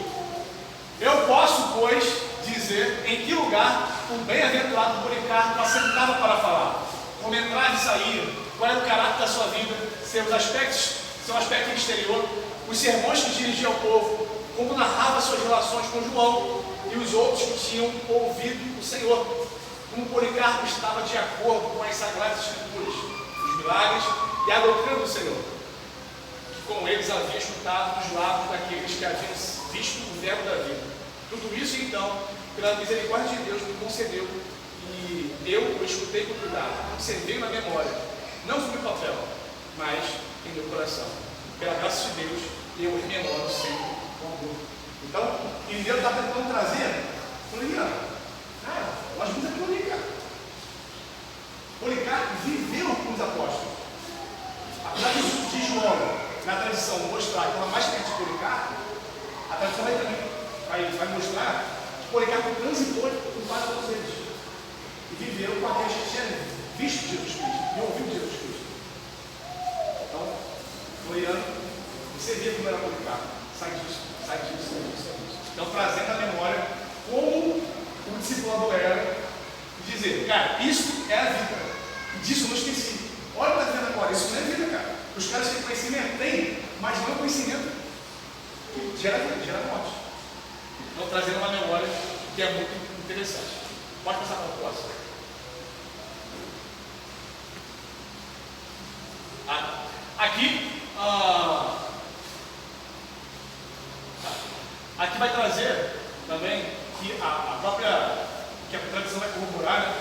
Eu posso, pois, dizer em que lugar o bem-aventurado Policarpo assentava para falar, como entrar e sair, qual era o caráter da sua vida, seus aspectos, seu aspecto exterior, os sermões que dirigia ao povo, como narrava suas relações com João e os outros que tinham ouvido o Senhor, como Policarpo estava de acordo com as sagradas escrituras, os milagres e a doutrina do Senhor, que com eles havia escutado dos lábios daqueles que haviam visto o verbo da vida. Tudo isso, então, pela misericórdia de Deus, me concedeu e eu o escutei com cuidado, conservei na memória, não sobre papel, mas em meu coração. Pela graça de Deus, eu rememoro sempre com amor. Então, Deus está tentando trazer Floriano. Cara, nós vimos aquilo ali, cara. Policarpo viveu com os apóstolos. Apesar de João na tradição mostrar que estava mais perto de Policarpo, a tradição vai mostrar que Policarpo transitou com quase todos eles. E viveram com aqueles que tinham visto Jesus Cristo e ouvido Jesus Cristo. Então, Floriano, você via como era Policarpo. Sai disso. Então, trazendo a memória como o discipulador era e dizer, cara, isso é a vida. E disso eu não esqueci. Olha o que está vendo agora, isso não é vida, cara. Os caras têm conhecimento, tem, mas não é conhecimento que gera morte. Então, trazendo uma memória que é muito interessante. Pode passar para a próxima. Aqui vai trazer também que a tradição vai corroborar, né,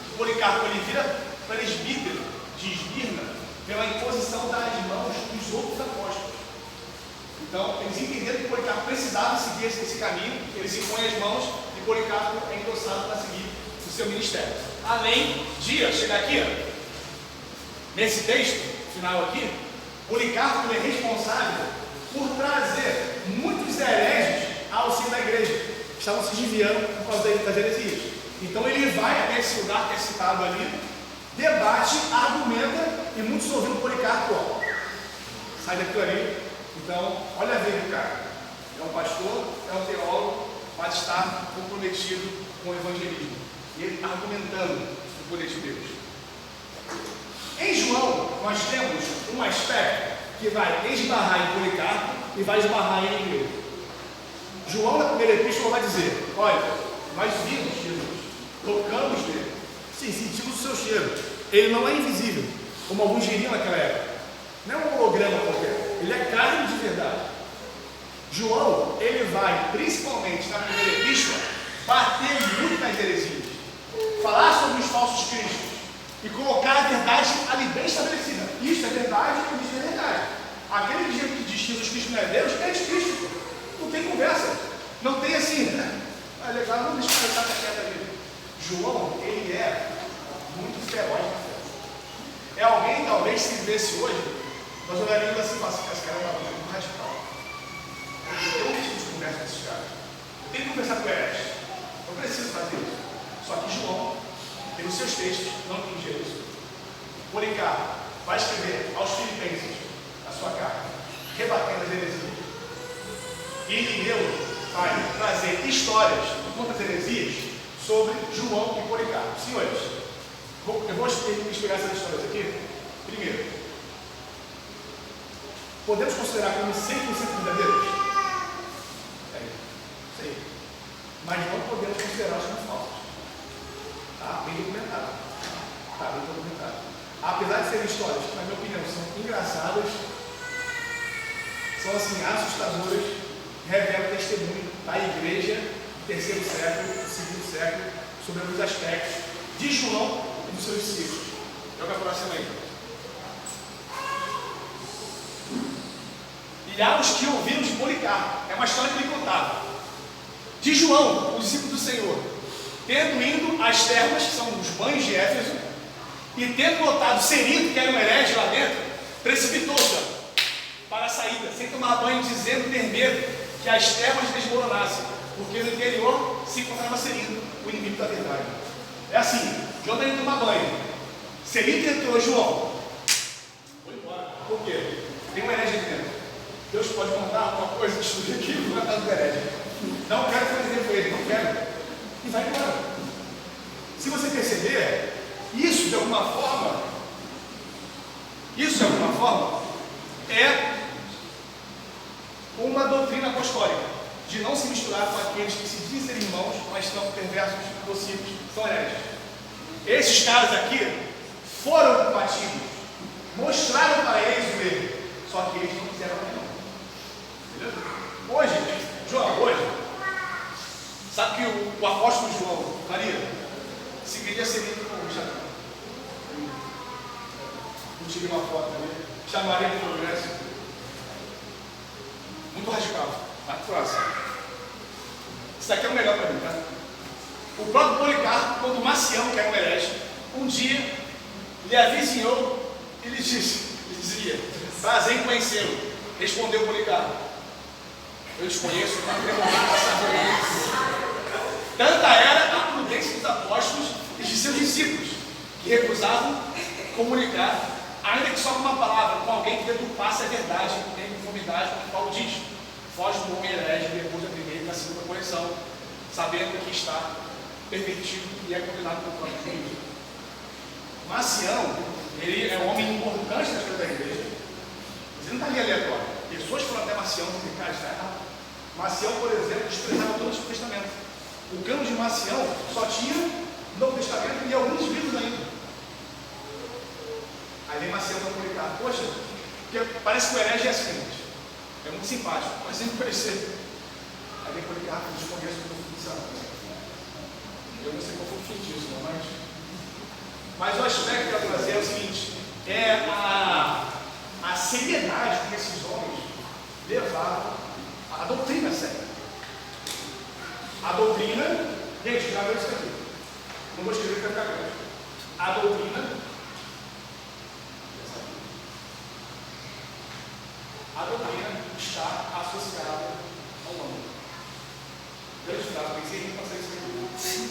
que Policarpo ele vira presbítero de Esmirna pela imposição das mãos dos outros apóstolos. Então, eles entenderam que Policarpo precisava seguir esse caminho, eles impõem as mãos e Policarpo é endossado para seguir o seu ministério. Além de chegar aqui, nesse texto final aqui, Policarpo é responsável por trazer muitos hereges ao seio da igreja, que estavam se desviando por causa das heresias. Então ele vai até esse lugar que é citado ali, debate, argumenta, e muitos ouvindo Policarpo, ó, sai daquilo ali. Então, olha a vida do cara. É um pastor, é um teólogo, mas está comprometido com o evangelismo. E ele argumentando o poder de Deus. Em João, nós temos um aspecto que vai esbarrar em Policarpo e vai esbarrar em igreja. João, na primeira epístola, vai dizer, olha, nós vimos Jesus, tocamos nele, sim, sentimos o seu cheiro. Ele não é invisível, como alguns diriam naquela época. Não é um holograma qualquer, ele é carne de verdade. João, ele vai, principalmente na primeira epístola, bater muito nas heresias, falar sobre os falsos cristos e colocar a verdade ali bem estabelecida. Isso é verdade, isso é verdade. Aquele que diz que Jesus Cristo não é Deus, é anticristo. Não tem conversa, não tem assim, né? Ah, legal, não deixa eu pensar quieto ali. João, ele é muito feroz na fé. É alguém, talvez, se vivesse hoje, nós olharíamos assim e falaríamos assim, esse cara é muito radical. Eu não tive de conversa com esses caras. Eu tenho que conversar com eles. Eu preciso fazer isso. Só que João, tem os seus textos, não tem isso. Policarpo vai escrever aos Filipenses a sua carta, rebatendo as heresias. E Irineu vai trazer histórias contra as heresias sobre João e Policarpo. Senhores, eu vou explicar essas histórias aqui. Primeiro, podemos considerar como 100% verdadeiras? É isso aí. Mas não podemos considerá-las como falsas. Tá? Bem documentado. Tá bem documentado. Apesar de serem histórias que, na minha opinião, são engraçadas, são assim, assustadoras, revelam o testemunho da igreja do terceiro século, do segundo século, sobre alguns aspectos de João e dos seus discípulos. Joga a próxima aí. E há os que ouviram de Policarpo. É uma história que ele contava. De João, o discípulo do Senhor, tendo ido às termas, que são os banhos de Éfeso, e tendo notado Cerito, que era um herege lá dentro, precipitou-se para a saída, sem tomar banho, dizendo ter medo que as termas desmoronassem, porque no interior se encontrava Cerito, o inimigo da verdade. É assim, João está indo tomar banho, Cerito entrou, João foi embora. Por quê? Tem um herege aqui dentro. Deus pode mandar alguma coisa de estudo aqui na casa do herege. Não quero fazer com ele, não quero. E vai embora. Se você perceber, isso de alguma forma, é uma doutrina apostólica, de não se misturar com aqueles que se dizem ser irmãos, mas são perversos, possíveis, são hereges. Esses caras aqui foram compatíveis, mostraram para eles o erro, só que eles não quiseram não. Beleza? Hoje, sabe que o apóstolo João Maria seguiria seguindo com o Jacó. Eu tirei uma foto ali, chamaria de progresso. Muito radical. Próximo. Isso daqui é o melhor para mim, tá? O próprio Policarpo, quando Macião, que era um herege, um dia lhe avizinhou e lhe dizia: prazer em conhecê-lo. Respondeu Policarpo: eu desconheço como demorar essa. Tanta era a prudência dos apóstolos e de seus discípulos, que recusavam comunicar, ainda que só com uma palavra, com alguém que deturpasse a verdade em conformidade com o que Paulo diz: foge do homem herege depois da primeira e da segunda correção, sabendo que está pervertido e é condenado pelo próprio juízo. Marcião, ele é um homem importante na história da igreja, mas ele não está ali aleatório. Pessoas foram até Marcião e dizem: cara, está errado. Marcião, por exemplo, desprezava todo o Antigo Testamento. O cano de Marcião só tinha o Novo Testamento e alguns livros ainda. Aí vem Marcião para publicar: poxa, porque parece que o herege é assim, gente. É muito simpático, mas sem conhecer. Aí vem publicar: eu desconheço o que eu estou pensando. Eu não sei qual foi o fim disso, não, mas o aspecto que eu quero trazer é o seguinte: é a seriedade que esses homens levavam a doutrina séria. A doutrina, gente, já viu isso aqui. Não vou escrever para ficar grande. A doutrina está associada ao nome. Grande frase, pensei em passar isso aqui.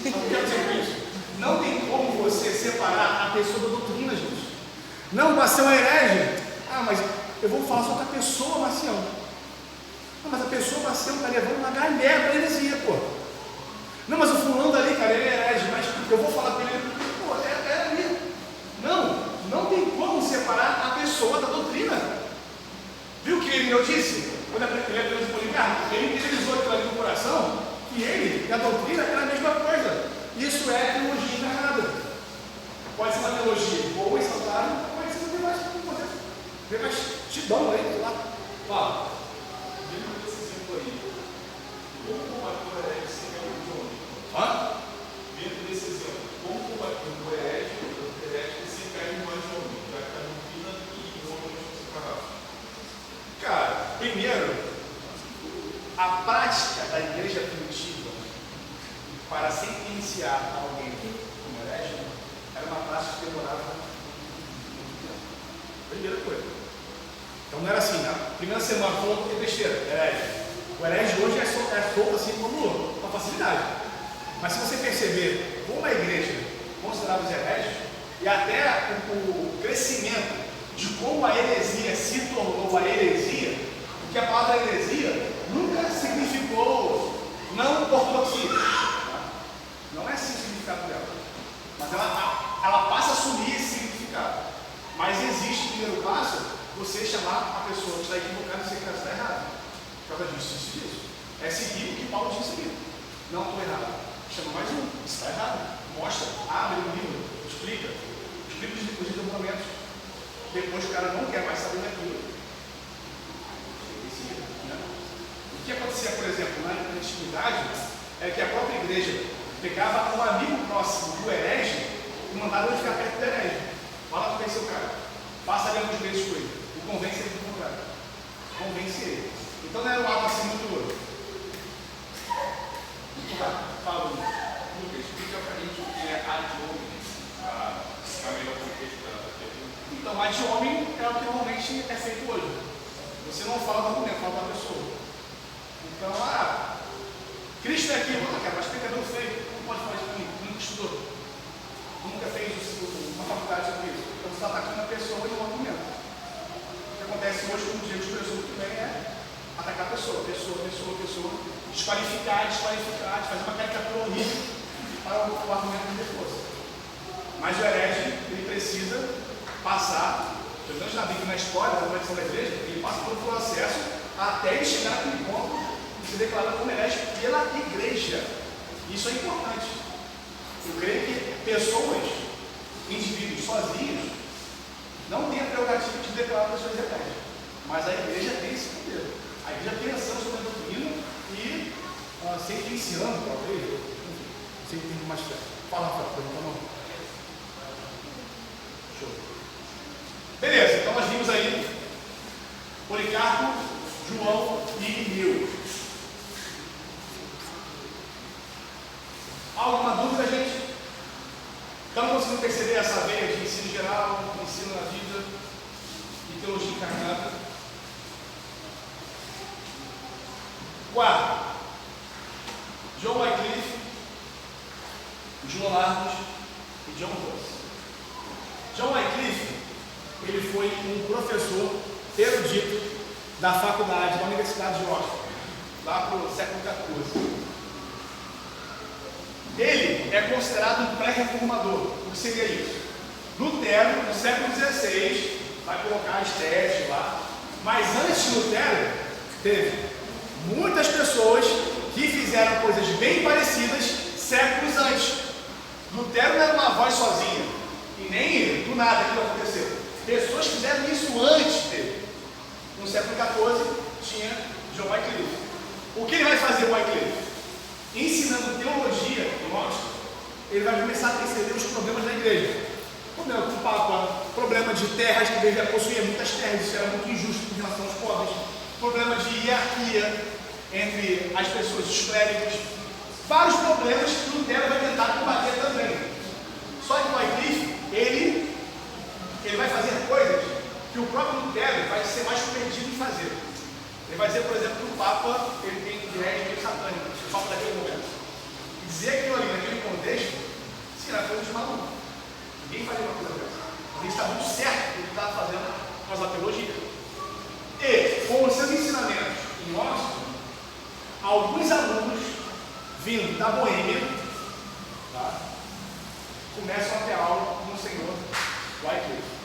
Não quero dizer com isso. Não tem como você separar a pessoa da doutrina, gente. Não, Marcião é herege. Ah, mas eu vou falar só com a pessoa Marcião. Não, mas a pessoa Marcião está levando uma galera para heresia, pô. Não, mas o fulano ali, cara, ele é herege, mas eu vou falar com ele, pô, é ali. Não tem como separar a pessoa da doutrina. Viu o que ele disse? Quando ele aprendeu de Policarpo, ele interiorizou aquilo ali no coração, que ele e a doutrina era a mesma coisa. Isso é teologia encarnada. Pode ser uma teologia boa e saudável, pode ser uma teologia mais tidão aí, sei lá. Fala. Dentro desse exemplo aí, como combater o herege sem cair de onde? Hã? Dentro desse exemplo, como combater o herege sem cair mais de onde? Já que a doutrina e o homem não se separavam. Cara, primeiro, a prática da igreja primitiva para sentenciar alguém como herege era uma prática que demorava muito tempo. Primeira coisa. Então não era assim, na primeira semana falou que é besteira, herege. O herege hoje é solto assim como uma facilidade. Mas se você perceber como a igreja considerava os hereges, e até o crescimento de como a heresia se tornou a heresia, porque a palavra heresia nunca significou não ortodoxia. Não é assim o significado dela. Mas ela passa a assumir esse significado. Mas existe o primeiro passo, você chamar a pessoa que está equivocada e você que está errada. Por causa disso, isso. É seguir o que Paulo disse aqui. Não estou errado. Chama mais um. Isso está errado. Mostra, abre o livro, explica. Explica os desdobramentos. Depois o cara não quer mais saber daquilo. O que acontecia, por exemplo, na antiguidade, é que a própria igreja pegava um amigo próximo do herege e mandava ele ficar perto do herege. Vai lá convencer o cara. Passa ali alguns meses com ele. E convence ele do contrário. Convence ele. Então não era um ato assim muito Fala, Lucas, explica pra gente o que é ad hominem, a melhor contexto da pergunta. Então, ad hominem é o que normalmente é feito hoje. Você não fala do argumento, fala da pessoa. Então, Cristo é aquilo, mas pecador feio, não pode falar isso para mim, nunca estudou, nunca fez uma faculdade sobre isso. Então, você está atacando a pessoa e o argumento. O que acontece hoje, como o Diego expressou muito bem, é atacar a pessoa, desqualificar, fazer uma caricatura horrível para o argumento de força. Mas o herege, ele precisa passar, pelo menos na Bíblia, na história da tradição da igreja, ele passa por um processo até ele chegar naquele ponto de se declarar como herege pela igreja. Isso é importante. Eu creio que pessoas, indivíduos sozinhos, não têm a prerrogativa de declarar pessoas hereges. Mas a igreja tem esse poder. A igreja pensando sobre a doutrina e sentenciando, talvez, enfim, sem mais certo. Fala, pergunta não. Show. Beleza, então nós vimos aí Policarpo, João e Irineu. Alguma dúvida, gente? Estamos conseguindo perceber essa veia de ensino geral, ensino na vida e teologia encarnada? Quarto, John Wycliffe, John Largus e John Russell. John Wycliffe, ele foi um professor erudito da faculdade, da Universidade de Oxford, lá para o século XIV. Ele é considerado um pré-reformador. O que seria isso? Lutero, no século XVI, vai colocar as teses lá, mas antes de Lutero, teve muitas pessoas que fizeram coisas bem parecidas séculos antes. Lutero não era uma voz sozinha, e nem do nada aquilo aconteceu. Pessoas fizeram isso antes dele. No século XIV tinha John Wycliffe. O que ele vai fazer, o Wycliffe? Ensinando teologia em Oxford, ele vai começar a perceber os problemas da igreja. Problema com o Papa, problema de terras, que devia possuir muitas terras, isso era muito injusto em relação aos pobres, problema de hierarquia entre as pessoas, os clérigos, vários problemas que Lutero vai tentar combater também. Só que o Wycliffe, ele vai fazer coisas que o próprio Lutero vai ser mais perdido em fazer. Ele vai dizer, por exemplo, que o Papa ele tem ideias meio satânicas, o Papa daquele momento. E dizer aquilo ali, naquele contexto, sim, era coisa de maluco. Ninguém faria uma coisa dessa. Ele está muito certo do que ele está fazendo com as teologia. E, com os seus ensinamentos em Oxford, alguns alunos vindo da Boêmia, tá, começam a ter aula com o senhor Wycliffe.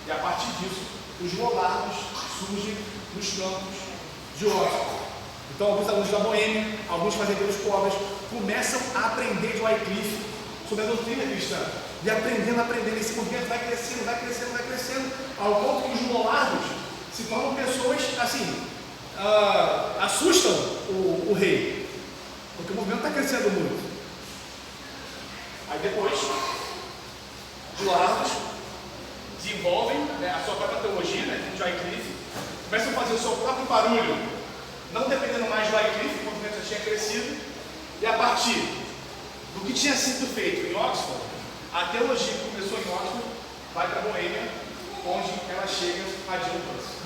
E a partir disso, os Lollardos surgem nos campos de Oxford. Então, alguns alunos da Boêmia, alguns fazendeiros pobres, começam a aprender de Wycliffe sobre a doutrina cristã. E aprendendo, esse movimento vai crescendo, ao ponto que os Lollardos se tornam pessoas, assim, assustam o rei, porque o movimento está crescendo muito. Aí depois, os Lollardos desenvolvem, né, a sua própria teologia, né, de Wycliffe, começam a fazer o seu próprio barulho, não dependendo mais de Wycliffe, o movimento já tinha crescido, e a partir do que tinha sido feito em Oxford, a teologia que começou em Oxford vai para a Boêmia, onde ela chega a John Russell.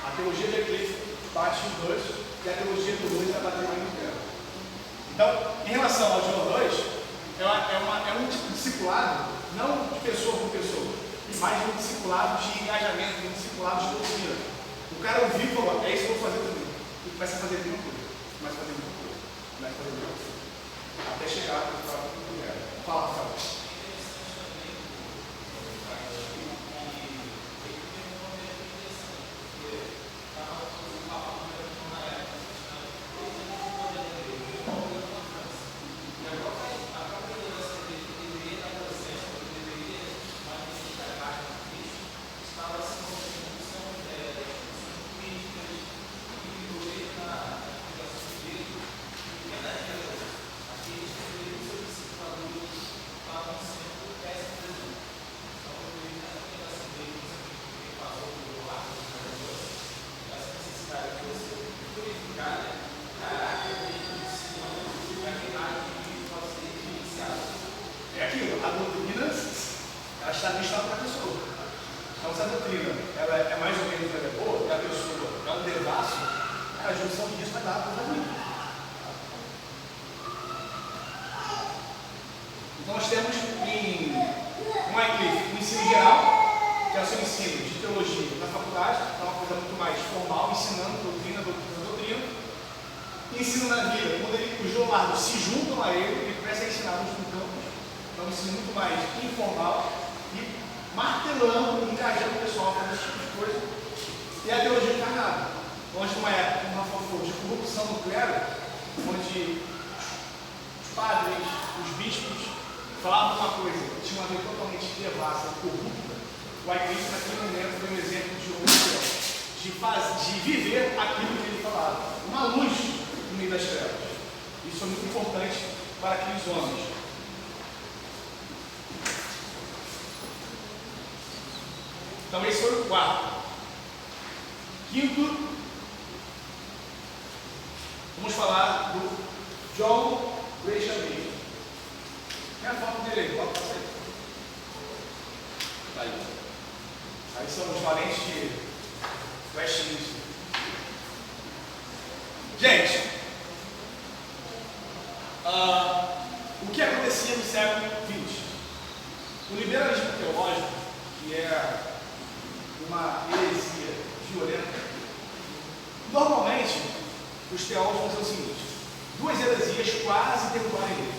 A teologia de Wycliffe bate em Russell e a teologia do Russell vai bater em Lutero. Então, em relação ao John Russell, é um tipo de discipulado, não de pessoa por pessoa, mas de um discipulado de engajamento, de um discipulado de doutrina. O cara ouviu e falou, é isso que eu vou fazer também. E começa a fazer a mesma coisa, começa a fazer a mesma coisa, começa a fazer a mesma coisa. Até chegar no próprio Lutero. Fala, Rafael. Então esse foi o quarto. Quinto, vamos falar do John Gresham Machen. Quem é a foto dele aí? Bota pra você. Aí são os valentes de Westminster. Gente, acontecia no século XX? O liberalismo teológico, que é uma heresia violenta, normalmente os teólogos vão dizer o seguinte: duas heresias quase derrubaram a igreja.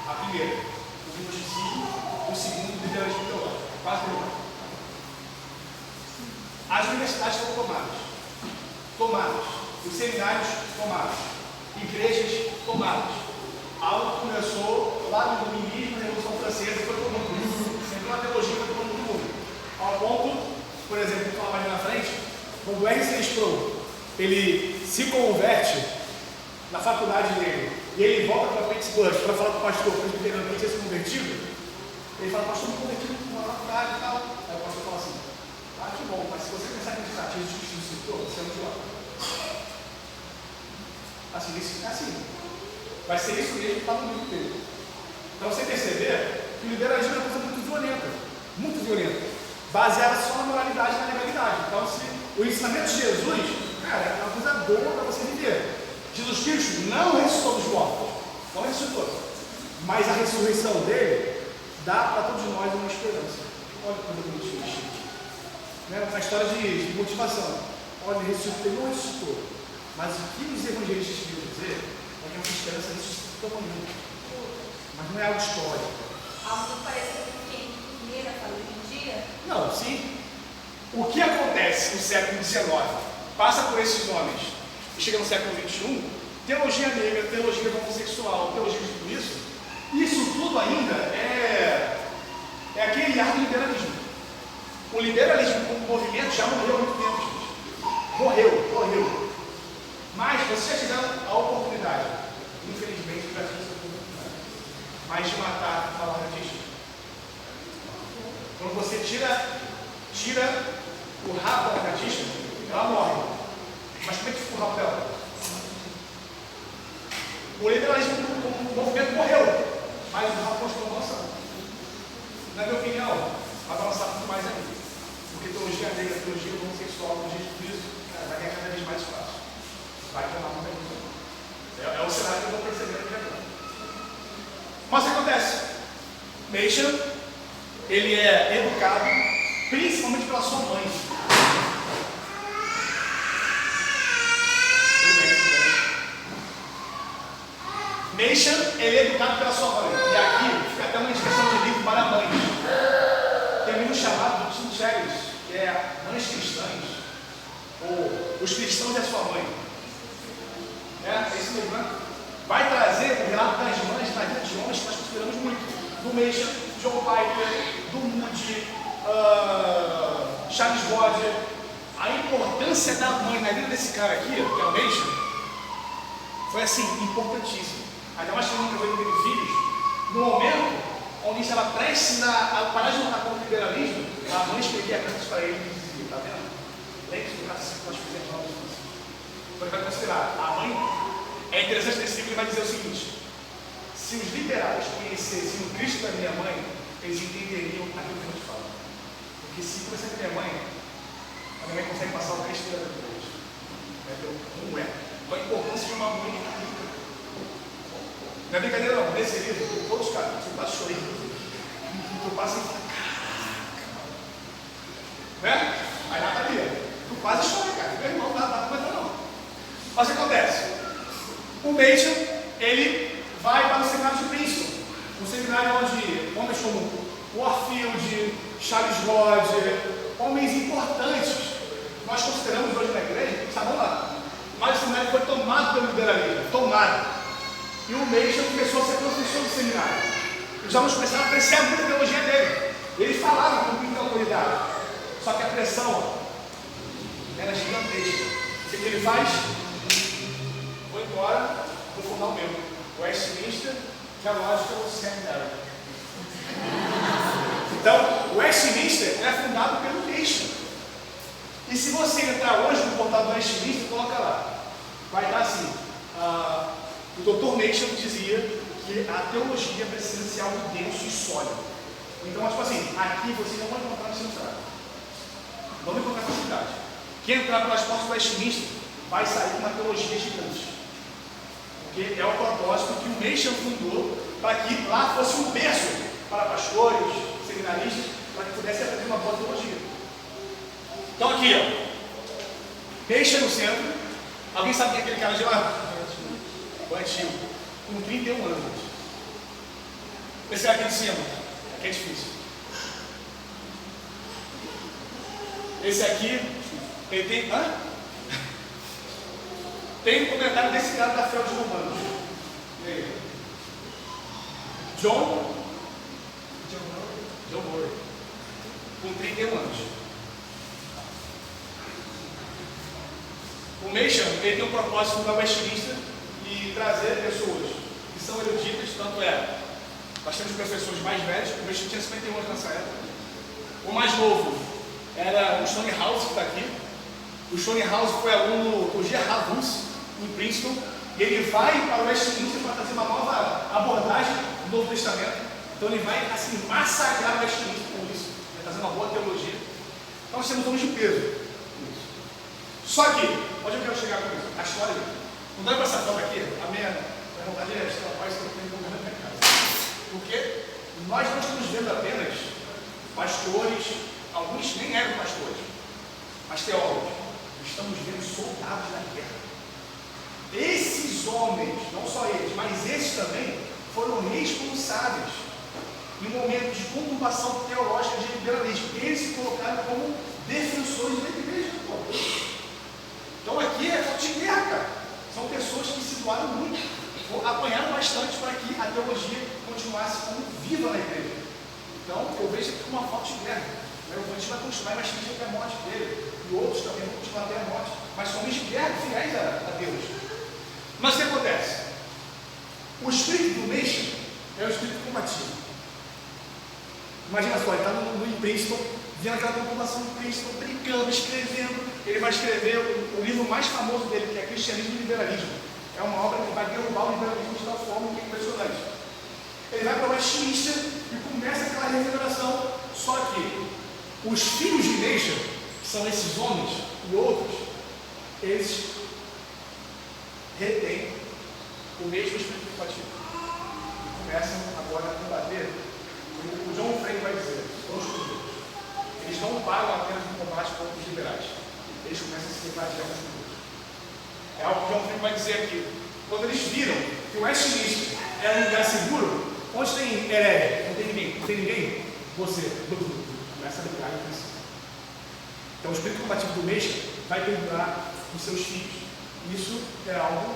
A primeira, o gnosticismo, o segundo, o liberalismo teológico, quase derrubaram. As universidades foram tomadas, os seminários tomados, igrejas tomadas. Algo que começou lá no iluminismo, na Revolução Francesa, foi todo mundo. Entrou na teologia, foi todo mundo. Ao ponto, por exemplo, vou falar mais na frente, quando o R.C. Sproul ele se converte na faculdade dele e ele volta para Pittsburgh para falar com o pastor presbiteriano que tinha se convertido, ele fala: pastor, me converti na faculdade e tal. Aí o pastor fala assim: ah, que bom, mas se você pensar que Jesus Cristo ressuscitou, você não de lá. Assim, isso é assim. Vai ser isso mesmo que está no livro dele. Então você perceber que o liberalismo é uma coisa muito violenta, baseada só na moralidade e na legalidade. Então, se o ensinamento de Jesus, cara, é uma coisa boa para você viver. Jesus Cristo não ressuscitou dos mortos, não ressuscitou, mas a ressurreição dele dá para todos nós uma esperança. Olha que coisa bonitinha, né? Uma história de motivação. Olha, ele ressuscitou, ele não ressuscitou, mas o que os evangelistas queriam dizer é que essa esperança ressuscitou amanhã, mas não é algo histórico. Algo parecido com o que Mira falou hoje em dia? Não, sim. O que acontece no século XIX passa por esses homens e chega no século XXI, teologia negra, teologia homossexual, teologia de tudo isso, isso tudo ainda é aquele ar do liberalismo. O liberalismo como movimento já morreu há muito tempo, gente. Morreu. Mas vocês já tiveram a oportunidade, infelizmente, já tive essa oportunidade, mas de matar a palavra de Cristo. Quando você tira o rabo da lagartixa, ela morre. Mas como é que fica o rabo dela? O liberalismo como movimento morreu, mas o rabo continuou avançando. Na minha opinião, vai avançar muito mais ainda. Porque teologia negra, teologia homossexual, teologia de tudo isso, vai ganhar cada vez mais espaço. Vai tomar muita coisa. É o cenário que eu estou percebendo aqui agora. Mas o que acontece? Machen, ele é educado principalmente pela sua mãe. Machen, ele é educado pela sua mãe. E aqui fica até uma inscrição de livro para mães. Tem um livro chamado Teen Cherries, que é Mães Cristãs, ou Os Cristãos e a Sua Mãe. É esse livro, né? Vai trazer o relato das mães na vida de homens que nós consideramos muito. Do Machen, John Piper, do Moody, Charles Roger. A importância da mãe na vida desse cara aqui, que é o Machen, foi assim, importantíssimo. Ainda mais que ele nunca teve filhos. No momento onde estava prestes a parar de lutar contra o liberalismo, a mãe escrevia cartas para ele e dizia: tá vendo? Lembre-se do caso que nós fizemos lá no início. Então ele vai considerar, a mãe, é interessante nesse livro, ele vai dizer o seguinte: se os liberais conhecessem o Cristo da minha mãe, eles entenderiam aquilo que eu te falo. Porque se conhecer a minha mãe consegue passar o Cristo da vida deles. Como é? Qual a importância de uma mãe católica? Não é brincadeira não, nesse livro, todos os caras, eu quase chorei. Tu passa e fala: caraca, né? Aí na Bíblia, tu quase chora, cara. Meu irmão não dá coisa não. Mas o que acontece? O Machen, ele vai para o seminário de Princeton, um seminário onde homens como Warfield, Charles Roger, homens importantes, nós consideramos hoje na igreja, estavam lá. Mas o seminário foi tomado pelo liberalismo, tomado. E o Machen começou a ser professor do seminário. Os alunos começaram a apreciar muito a teologia dele. Ele falava com muita autoridade. Só que a pressão era gigantesca. O que ele faz? Vou embora, vou fundar o meu. Westminster Theological Seminary. Então, o Westminster é fundado pelo Machen. E se você entrar hoje no portal do Westminster, coloca lá. Vai estar assim. O Dr. Machen dizia que a teologia precisa ser algo denso e sólido. Então, tipo assim, aqui você não vai encontrar esse lugar. Não vai encontrar facilidade. Quem entrar pelas portas do Westminster vai sair com uma teologia gigante. Porque é o propósito que o Nation fundou para que lá fosse um berço para pastores, seminaristas, para que pudesse aprender uma boa teologia. Então aqui, ó, Nation no centro. Alguém sabe quem é aquele cara de lá? O antigo, com 31 anos. Esse cara aqui de cima, aqui é difícil. Esse aqui, ele tem. Hã? Tem um comentário desse cara da Fel de Romanos. E aí? John Murray, com 31 anos. O Nation, ele tem um propósito na Westminster e trazer pessoas que são eruditas, tanto é. Nós temos professores mais velhos, o Nation tinha 51 anos nessa época. O mais novo era o Stone House, que está aqui. O Stone House foi aluno do Gerhard Huss, em Princeton, e ele vai para o Westminster para fazer uma nova abordagem do Novo Testamento. Então ele vai assim, massacrar o Westminster com isso, vai trazer uma boa teologia. Então nós temos homens de peso. Só que, onde eu quero chegar com isso? A história. Não dá para essa foto aqui, a minha vontade é extrapar isso que eu tenho na minha casa. Porque nós não estamos vendo apenas pastores, alguns nem eram pastores, mas teólogos. Estamos vendo soldados da guerra. Esses homens, não só eles, mas esses também, foram responsáveis em um momento de conturbação teológica de liberalismo. Eles se colocaram como defensores da igreja. Então aqui é forte de guerra, cara. São pessoas que se doaram muito, apanharam bastante para que a teologia continuasse como viva na igreja. Então eu vejo aqui como uma forte de guerra. O Evangelho vai continuar, mas tem até a morte dele. E outros também vão continuar até a morte. Mas são homens de guerra, fiéis a Deus. Mas o que acontece? O espírito do Nation é o espírito combativo. Imagina só, ele está no Princeton, vendo aquela população do Princeton, brincando, escrevendo. Ele vai escrever o livro mais famoso dele, que é Cristianismo e Liberalismo. É uma obra que vai derrubar o liberalismo de tal forma que é impressionante. Ele vai para o Westminster e começa aquela regeneração. Só que os filhos de Nation, que são esses homens e outros, eles retêm o mesmo espírito combativo. E começam agora a combater. O John Frame vai dizer, eles não param apenas no combate contra os liberais. Eles começam a se degladiar uns com os outros. É algo que o John Frame vai dizer aqui. Quando eles viram que o Westminster era um lugar seguro, onde tem herege? Não tem ninguém. Não tem ninguém? Você. Começa a brigar entre si. Então o espírito combativo do Nation vai perdurar nos seus filhos. Isso é algo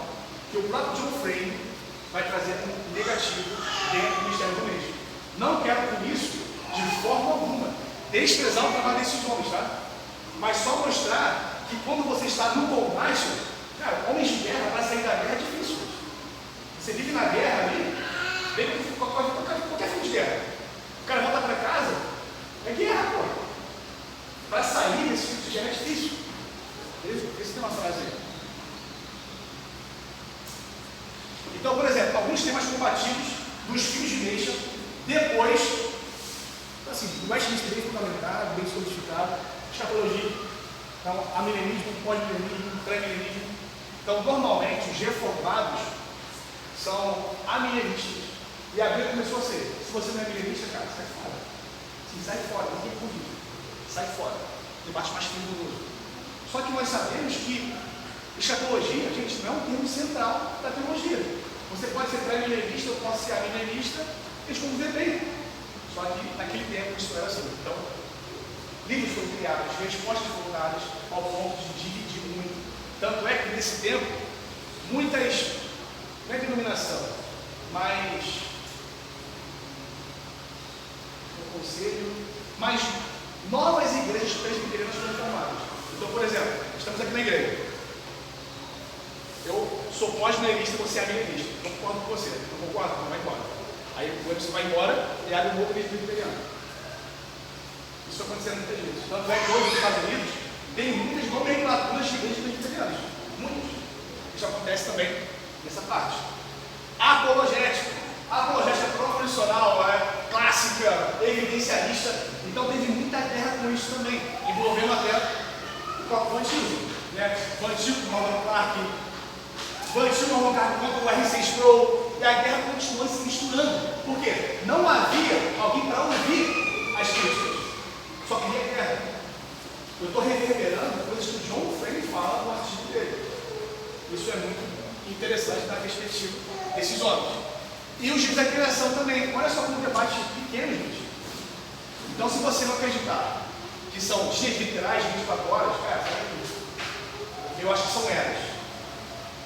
que o próprio John Frame vai trazer como negativo dentro do ministério do Nation. Não quero com isso, de forma alguma, desprezar o trabalho desses homens, tá? Mas só mostrar que quando você está no combate, cara, homens de guerra, para sair da guerra é difícil. Você vive na guerra ali, vem com qualquer fim de guerra. O cara volta para casa, é guerra, pô. Para sair desse tipo de guerra é difícil. Esse tem uma frase aí. Então, por exemplo, alguns temas combativos dos filhos de Nation, depois, assim, o Westminster bem fundamentado, bem solidificado, escatologia, então, amilenismo, pós-milenismo, pré-milenismo. Então, normalmente, os reformados são amilenistas. E a Bíblia começou a ser, se você não é milenista, cara, sai fora. Sim, sai fora, não tem convite. Sai fora. Debate mais perigoso. Só que nós sabemos que escatologia, gente, não é um termo central da teologia. Você pode ser pré-milenista, eu posso ser amilenista, eles convivem bem. Só que naquele tempo isso era assim. Então, livros foram criados, respostas foram dadas ao ponto de dividir muito. Tanto é que nesse tempo, muitas, não é denominação, mas o conselho, mas novas igrejas presbiterianas foram formadas. Então, por exemplo, estamos aqui na igreja. Eu sou pós-milenista, você é milenista. Não concordo com você. Não concordo? Não vai embora. Aí o Webster vai embora e abre um novo igreja presbiteriana. Isso acontecendo muitas vezes. Tanto é que hoje nos Estados Unidos tem muitas nomenclaturas de igrejas presbiterianas. Muitas. Isso acontece também nessa parte. Apologética. A apologética profissional, clássica, evidencialista. Então teve muita guerra com isso também, envolvendo até o próprio antigo. Né? O antigo, Morgan Clark, foi o Morgan contra o R6 Pro, e a guerra continuou se misturando. Por quê? Não havia alguém para ouvir as críticas. Só queria guerra. Eu estou reverberando coisas que o John Frame fala no artigo dele. Isso é muito interessante da perspectiva desses homens. E os dias da criação também. Olha só como debate pequeno, gente. Então, se você não acreditar que são dias literais, 24 horas, cara, sai daqui. Eu acho que são eras.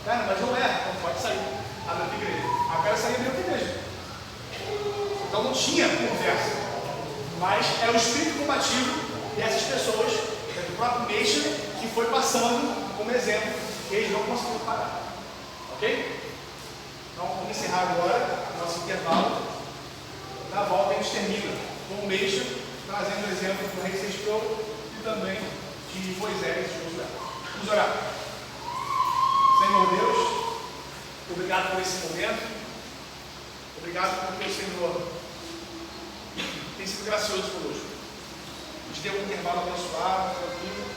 Cara, mas não é, não pode sair. Abre outra igreja. A cara saía de outra igreja. Então não tinha conversa. Mas era o espírito combativo dessas pessoas, do próprio Nation, que foi passando como exemplo, e eles não conseguiram parar. Ok? Então vamos encerrar agora o nosso intervalo. Na volta a gente termina com o Nation, trazendo o exemplo do Rei 6 Pro e também de Moisés e Josué. Vamos orar. Senhor Deus, obrigado por esse momento. Obrigado porque o Senhor tem sido gracioso conosco. Nos deu um intervalo abençoado, tranquilo.